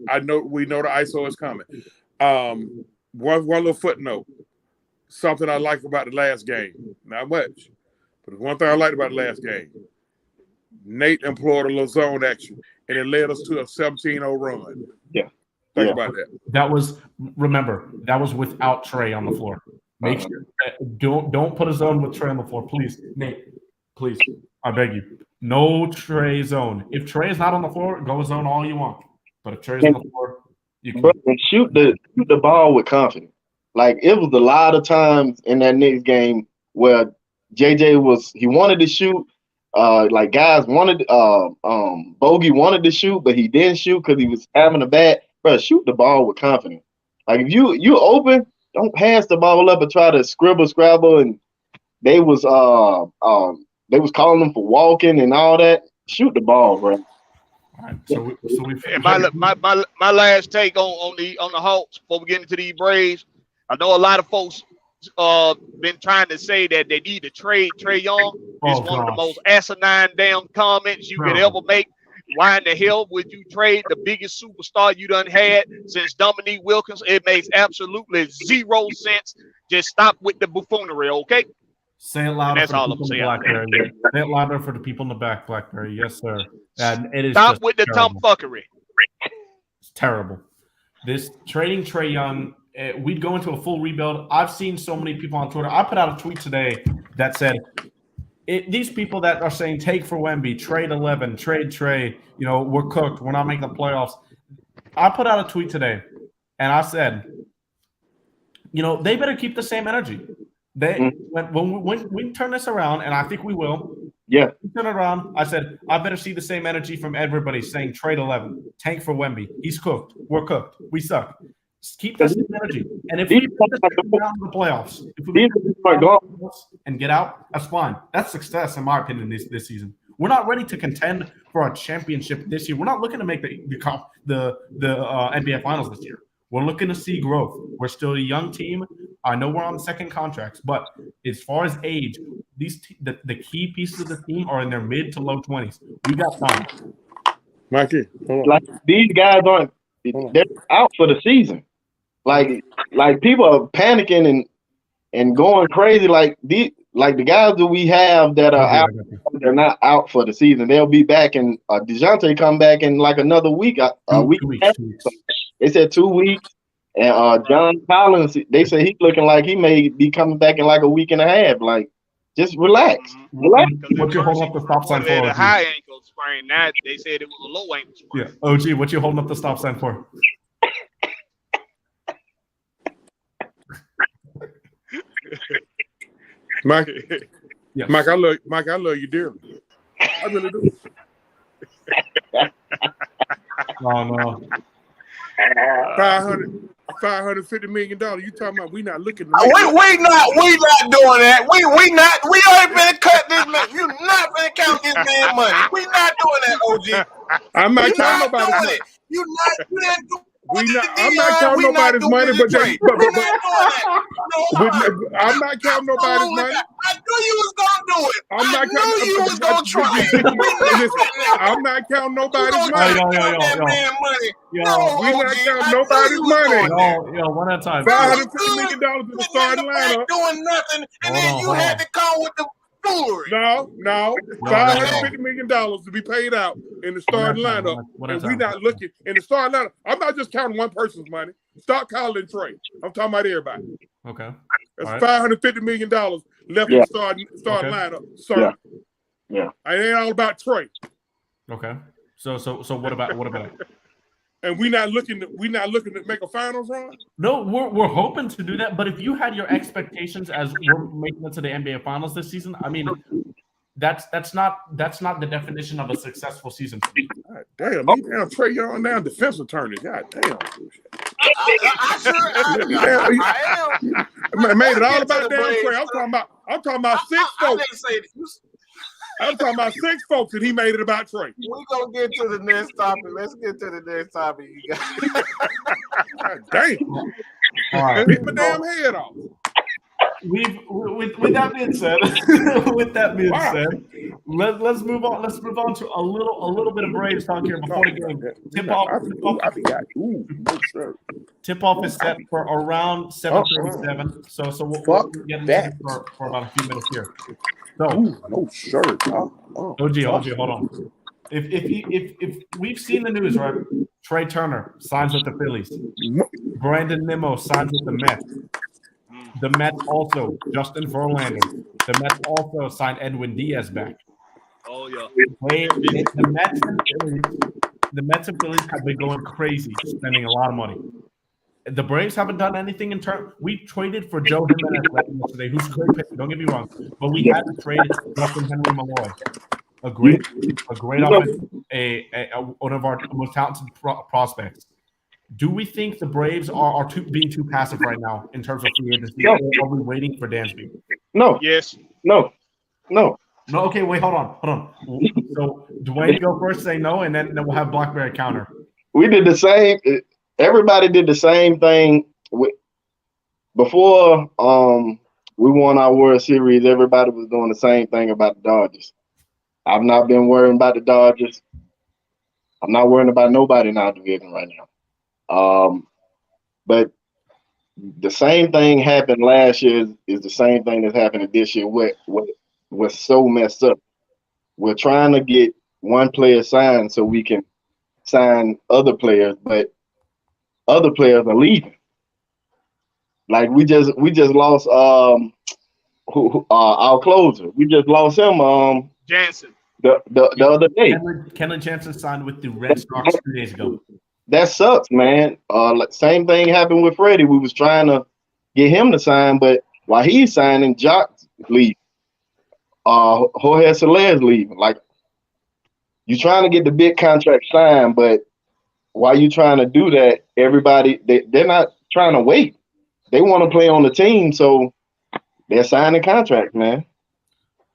We know the ISO is coming. One little footnote. Something I like about the last game. Not much, but one thing I liked about the last game. Nate employed a little zone action, and it led us to a 17-0 run. Yeah. Think about that. That was without Trae on the floor. Make sure don't put a zone with Trae on the floor, please, Nate. Please, I beg you. No Trae zone. If Trae is not on the floor, go zone all you want. But if Trae is on the floor, you can shoot the ball with confidence. Like it was a lot of times in that Knicks game where JJ wanted to shoot. Like guys wanted Bogey wanted to shoot, but he didn't shoot because he was having a bad. Bro, shoot the ball with confidence. Like if you open, don't pass the ball up and try to scrabble. And they was calling them for walking and all that. Shoot the ball, bro. All right, so my last take on the Hawks before we get into these Braves. I know a lot of folks been trying to say that they need to trade Trae Young. It's one of the most asinine damn comments you could ever make. Why in the hell would you trade the biggest superstar you done had since Dominique Wilkins? It makes absolutely zero sense. Just stop with the buffoonery, okay? Say it louder. That's all I'm saying. Say it louder for the people in the back, Blackberry. Yes, sir. And it is stop with the tomfuckery. It's terrible. This trading Trae Young, we'd go into a full rebuild. I've seen so many people on Twitter. I put out a tweet today that said, these people that are saying take for Wemby, trade 11, trade Trae, we're cooked. We're not making the playoffs. I put out a tweet today, and I said, they better keep the same energy. When we turn this around, and I think we will. Yeah. Turn it around. I said, I better see the same energy from everybody saying trade 11, tank for Wemby. He's cooked. We're cooked. We suck. Just keep that same energy. And if we put this down to the playoffs, and get out, that's fine. That's success, in my opinion, this season. We're not ready to contend for a championship this year. We're not looking to make the NBA Finals this year. We're looking to see growth. We're still a young team. I know we're on second contracts, but as far as age, the key pieces of the team are in their mid to low 20s. We got time. Mikey, hold on. Like these guys they're out for the season. Like people are panicking and going crazy. Like the guys that we have that are out, they're not out for the season. They'll be back, and Dejounte come back in like another week. They said 2 weeks. And John Collins, they say he's looking like he may be coming back in like a week and a half. Like Just relax. Mm-hmm. Relax. What you holding up the stop sign for? A high ankle sprain. Now they said it was a low ankle sprain. Yeah. OG, what you holding up the stop sign for? Mike, Yes. Mike, I love you dearly. I really do. Oh no. $550 million. You talking about we not looking to We not doing that. We ain't finna cut this man. You not finna count this man money. We not doing that, OG. I'm not counting nobody's money. You didn't do I'm not counting nobody's money, but I'm not counting nobody's money. I knew you was gonna do it. I'm not counting. You was gonna try. I'm not counting nobody's money. Yo, we not counting nobody's money. Yo, one at a time. $550 million in the starting lineup. Doing nothing, and then you had to come with the foolery. No. $550 million to be paid out in the starting lineup, and we not looking in the starting lineup. I'm not just counting one person's money. Start calling Trae. I'm talking about everybody. Okay. That's $550 million left in the starting lineup. Sir. Yeah. It ain't all about Trae. Okay. So what about it? And we not looking to make a finals run? No, we're hoping to do that. But if you had your expectations as we're making it to the NBA Finals this season, I mean, that's not the definition of a successful season. God damn, me down Trae Young down defense attorney. God damn. I am. Made it all about damn Trae. I'm talking about six folks. I'm talking about six folks, and he made it about Trae. We're going to get to the next topic. Let's get to the next topic, you guys. God damn. All right. Beat my damn head off. With that being said, let's move on. Let's move on to a little bit of Braves talk here before the game. Tip off is set for around 7:37. So we'll get into it for about a few minutes here. So, no shirt. OG, hold on. If we've seen the news, right? Trey Turner signs with the Phillies. Brandon Nimmo signs with the Mets. The Mets also, Justin Verlander. The Mets also signed Edwin Diaz back. Oh yeah. The Mets and Phillies have been going crazy, spending a lot of money. The Braves haven't done anything in turn. We traded for Joe Jimenez yesterday, who's a great pitcher. Don't get me wrong, but we had to trade Justin Henry Malloy, a great offense, one of our most talented prospects. Do we think the Braves are being too passive right now in terms of free agency? Or are we waiting for Dansby? No. Yes. No. Okay, wait, hold on. So Dwayne, go first, say no, and then we'll have Blackberry counter. We did the same. Everybody did the same thing before we won our World Series. Everybody was doing the same thing about the Dodgers. I've not been worrying about the Dodgers. I'm not worrying about nobody in our division right now. But the same thing happened last year is the same thing that's happening this year. We're so messed up. We're trying to get one player signed so we can sign other players, but other players are leaving. Like we just lost our closer. We just lost him Jansen. the other day. Kenley Jansen signed with the Red Sox 2 days ago. That sucks, man. Same thing happened with Freddie. We was trying to get him to sign, but while he's signing, Jock's leaving. Jorge Soler's leaving. Like, you're trying to get the big contract signed, but while you're trying to do that, everybody they're not trying to wait. They want to play on the team, so they're signing contracts, man.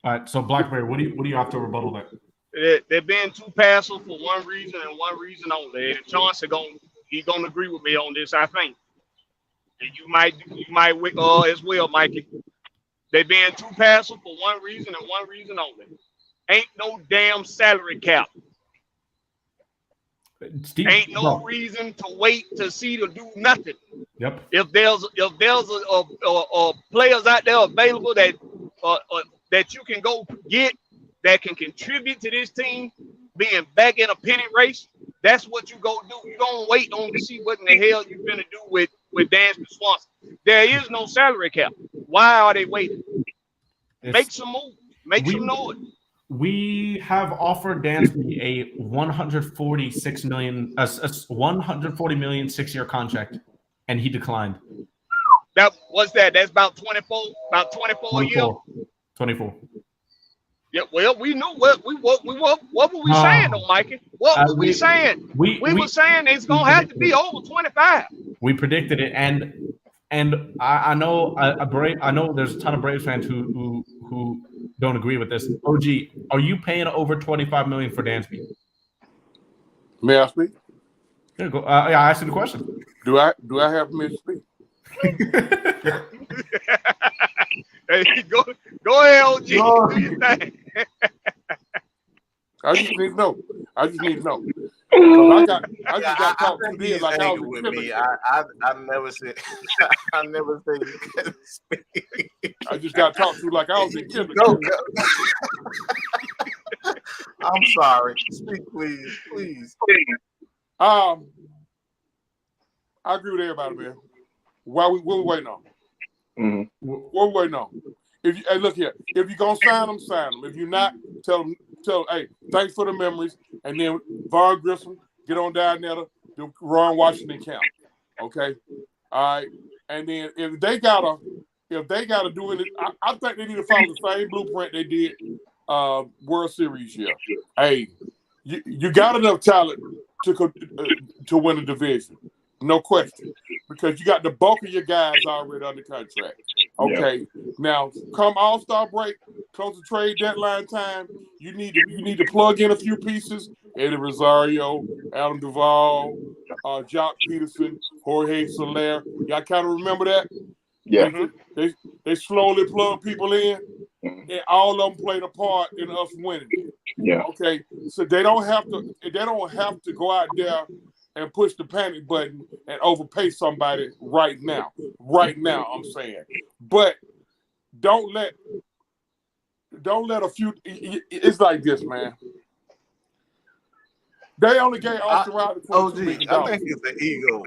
All right, so Blackberry, what do you have to rebuttal that? They're being too passive for one reason and one reason only. And Johnson he's gonna agree with me on this, I think. And you might as well, Mikey. They're being too passive for one reason and one reason only. Ain't no damn salary cap. Ain't no reason to wait to see to do nothing. Yep. If there's a players out there available that you can go get that can contribute to this team being back in a pennant race, that's what you go do. You don't wait on to see what in the hell you're gonna do with Dansby Swanson. There is no salary cap. Why are they waiting? Make some move. Make some noise. We have offered Dansby a $140 million 6-year contract, and he declined. That's about 24 a year. 24. Yeah, well, we knew what were we saying though, Mikey? What was we saying? We were saying it's gonna have to be over 25. We predicted it, and I know I know there's a ton of Braves fans who don't agree with this. OG, are you paying over $25 million for Dansby? May I speak? Yeah, go. I asked you the question. Do I have permission to speak? Hey, go ahead, OG. Do your thing. I just need to know. I just just got talked to this like I was with me. I never said I never said you couldn't speak. I just got talked to like I was in kindergarten. No. I'm sorry. Speak, please. I agree with everybody, man. What we waiting on? Mm-hmm. What we waiting on? Hey, look here. If you're gonna sign them, sign them. If you're not, tell them, hey, thanks for the memories. And then Vaughn Grissom, get on down there to the Ron Washington camp. Okay? All right. And then if they gotta do it, I think they need to follow the same blueprint they did World Series year. Hey, you got enough talent to win a division. No question. Because you got the bulk of your guys already under contract. Okay. Yeah. Now, come All-Star break, close to trade deadline time, you need to plug in a few pieces. Eddie Rosario, Adam Duvall, Jock Peterson, Jorge Soler. Y'all kind of remember that? Yeah. They slowly plug people in, and all of them played a part in us winning. Yeah. Okay. So they don't have to go out there and push the panic button and overpay somebody right now. Right now, I'm saying. But don't let a few. It's like this, man. They only gave Austin Riley $22 million. I think it's the ego.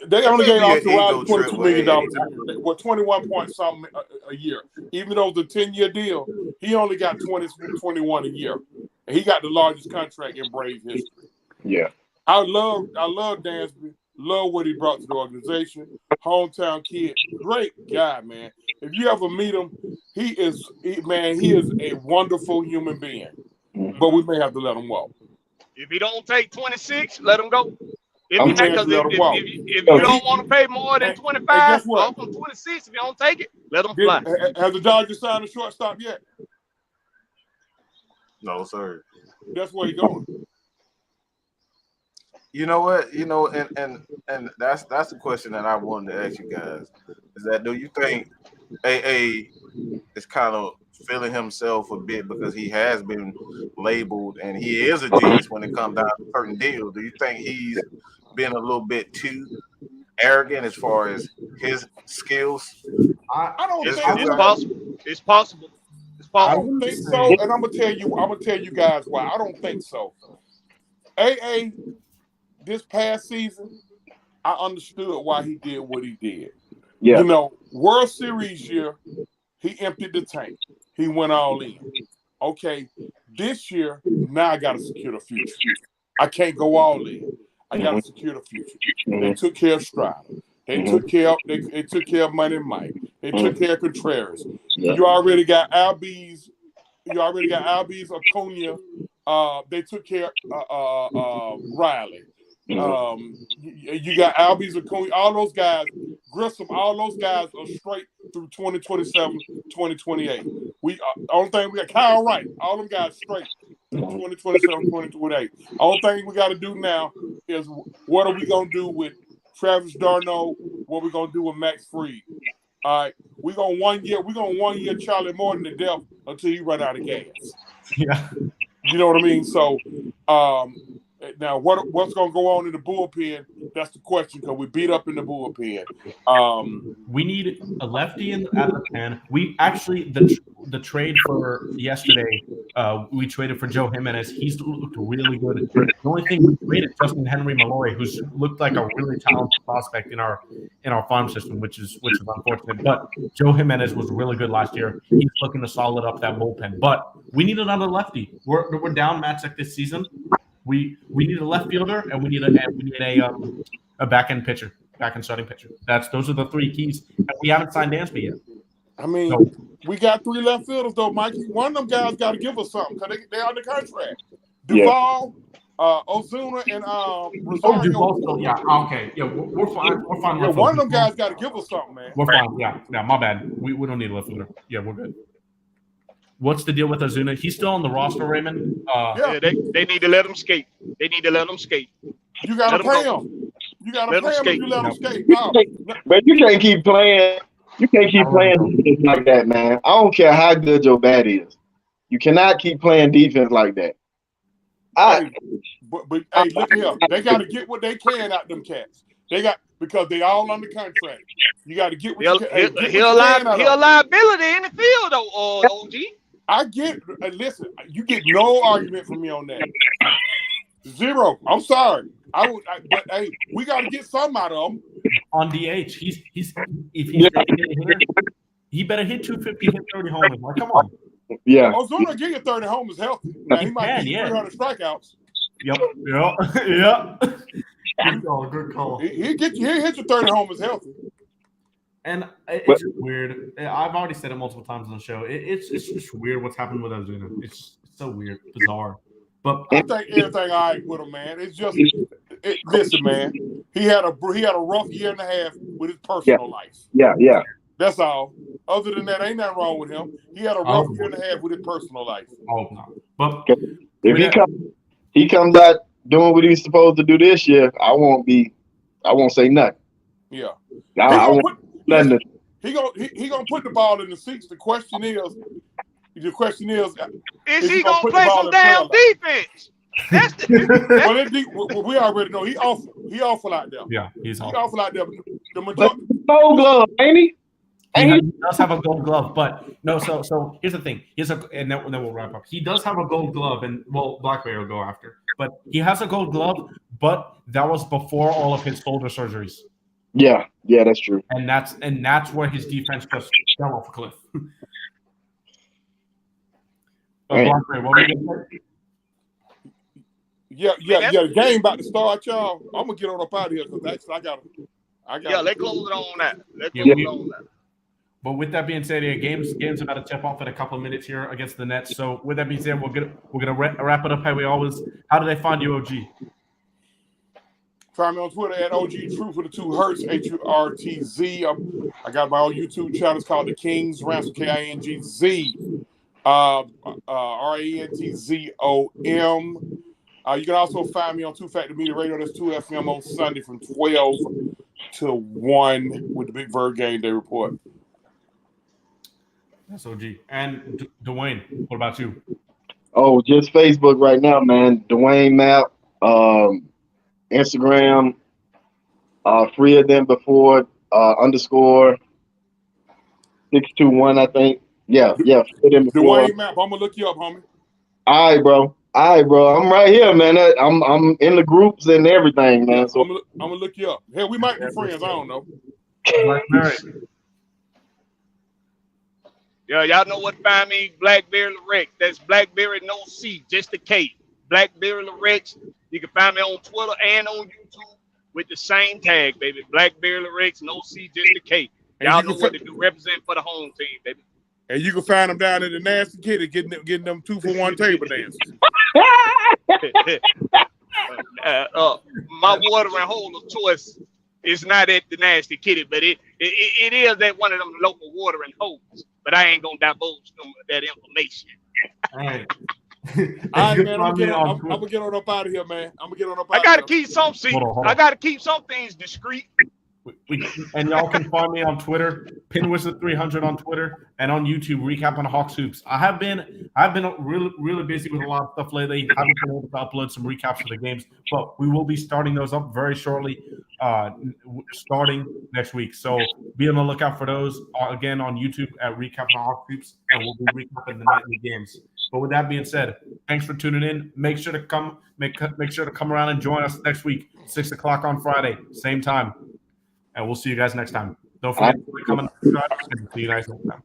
They only gave Austin Riley $22 million. Well, 21 point something a year. Even though it's a 10-year deal, he only got 21 a year. And he got the largest contract in Braves history. Yeah. I love Dansby. Love what he brought to the organization. Hometown kid. Great guy, man. If you ever meet him, he is a wonderful human being. But we may have to let him walk. If he don't take 26, let him go. If you don't want to pay more than 25, off from 26, if you don't take it, let him fly. Has the Dodgers signed a shortstop yet? No, sir. That's where he's going. You know what? And that's the question that I wanted to ask you guys. Is that do you think AA is kind of feeling himself a bit because he has been labeled and he is a genius when it comes down to certain deals? Do you think he's been a little bit too arrogant as far as his skills? I don't think it's possible. I don't think so, and I'm gonna tell you guys why. I don't think so. AA this past season, I understood why he did what he did. Yeah. You know, World Series year, he emptied the tank. He went all in. Okay, this year, now I got to secure the future. I can't go all in. I got to secure the future. They took care of Strider. They took care of Money Mike. They took care of Contreras. Yeah. You already got Albies. Acuna. They took care of Riley. You got Albies, Acuna, all those guys, Grissom, all those guys are straight through 2027, 2028. Only thing we got Kyle Wright, all them guys straight through 2027, 2028. Only thing we got to do now is what are we gonna do with Travis Darno? What are we gonna do with Max Fried? All right, we're gonna 1 year Charlie Morton to death until he run out of gas. Yeah, you know what I mean. So, now, what's going to go on in the bullpen? That's the question because we beat up in the bullpen. We need a lefty at the pen. We actually the trade for yesterday, we traded for Joe Jimenez. He's looked really good. The only thing we traded Justin Henry Malloy, who's looked like a really talented prospect in our farm system, which is unfortunate. But Joe Jimenez was really good last year. He's looking to solid up that bullpen. But we need another lefty. We're down matchup this season. We need a left fielder and we need a back end pitcher. Back and starting pitcher. Those are the three keys. And we haven't signed Dansby yet. I mean, we got 3 left fielders though, Mikey. One of them guys got to give us something because they're on the contract. Duvall, Ozuna, and Rosario. Duvall. Yeah. Okay. Yeah, we're fine. We're fine. Yeah, one of them guys got to give us something, man. We're fine. Yeah. My bad. We don't need a left fielder. Yeah, we're good. What's the deal with Ozuna? He's still on the roster, Raymond. Yeah, they need to let him skate. You got to pay him. You got to pay him if you let him skate. But you can't keep playing. You can't keep playing defense like that, man. I don't care how good your bat is. You cannot keep playing defense like that. But hey, look here. They got to get what they can out them cats. Because they all under contract. You got to get what you can. He a liability in the field, though, OG. I get. Listen, you get no argument from me on that. Zero. I'm sorry. But hey, we got to get something out of him. On DH, if he's he better hit 250, hit 30 homers. Like, come on. Yeah. Ozuna get you 30 homers healthy. Now he might get 300 strikeouts. Yep. Good call. He'll hit you 30 homers healthy. And it's weird. I've already said it multiple times on the show. It's just weird what's happened with Ozuna. It's so weird, bizarre. But I think everything all right with him, man. It's just listen, man. He had a rough year and a half with his personal life. Yeah. That's all. Other than that, ain't nothing wrong with him. He had a rough year and a half with his personal life. Oh no. But if he comes out doing what he's supposed to do this year, I won't say nothing. Yeah. I won't nothing. He gonna put the ball in the seats. The question is, is he gonna play some damn defense? That's well, we already know he awful out there. Yeah, he's awful out there. The majority, Gold glove, ain't he? He does have a gold glove, but no. So here's the thing. And then we'll wrap up. He does have a gold glove, and Blackberry will go after. But he has a gold glove, but that was before all of his shoulder surgeries. Yeah, that's true. And that's where his defense just fell off a cliff. Blackberry, what were you gonna say? Yeah. The game about to start, y'all. I'm gonna get on up out of here because I got. Yeah, let's close it on that. But with that being said, game's about to tip off in a couple of minutes here against the Nets. So with that being said, we're gonna wrap it up how we always. How do they find you, OG? Find me on Twitter at OG Truth with the 2 Hertz, HURTZ. I got my own YouTube channel. It's called The King's Ransom, KINGZ, RANTZOM. You can also find me on 2 Factor Media Radio. That's 2 FM on Sunday from 12 to 1 with the Big Bird Game Day Report. That's OG. And Dwayne, what about you? Oh, just Facebook right now, man. Dwayne Map, Instagram, freer than before, _621, I think. Yeah, freer than before. Dwayne Map, I'm gonna look you up, homie. All right, bro. I'm right here, man. I'm in the groups and everything, man. So I'm gonna look you up. Hell, we might be friends. I don't know. Yeah, y'all know what to find me. Blackberry Lorex. That's Blackberry no C, just a K. Blackberry Lorex. You can find me on Twitter and on YouTube with the same tag, baby. Blackberry Lorex, no C, just a K. Y'all know what to do. Represent for the home team, baby. And you can find them down in the Nasty Kitty getting them 2-for-1 table dances. My watering hole of choice is not at the Nasty Kitty, but it is at one of them local watering holes. But I ain't gonna divulge that information. All right. All right, man. I'm gonna get on up out of here, man. I gotta keep some things discreet. And y'all can find me on Twitter, PinWizard300 on Twitter, and on YouTube, Recap on Hawks Hoops. I've been really busy with a lot of stuff lately. I haven't been able to upload some recaps of the games, but we will be starting those up very shortly, starting next week. So be on the lookout for those again on YouTube at Recapping Hawk Creeps, and we'll be recapping the nightly games. But with that being said, thanks for tuning in. Make sure to come around and join us next week, 6 o'clock on Friday, same time. And we'll see you guys next time. Don't forget to come and subscribe. See you guys next time.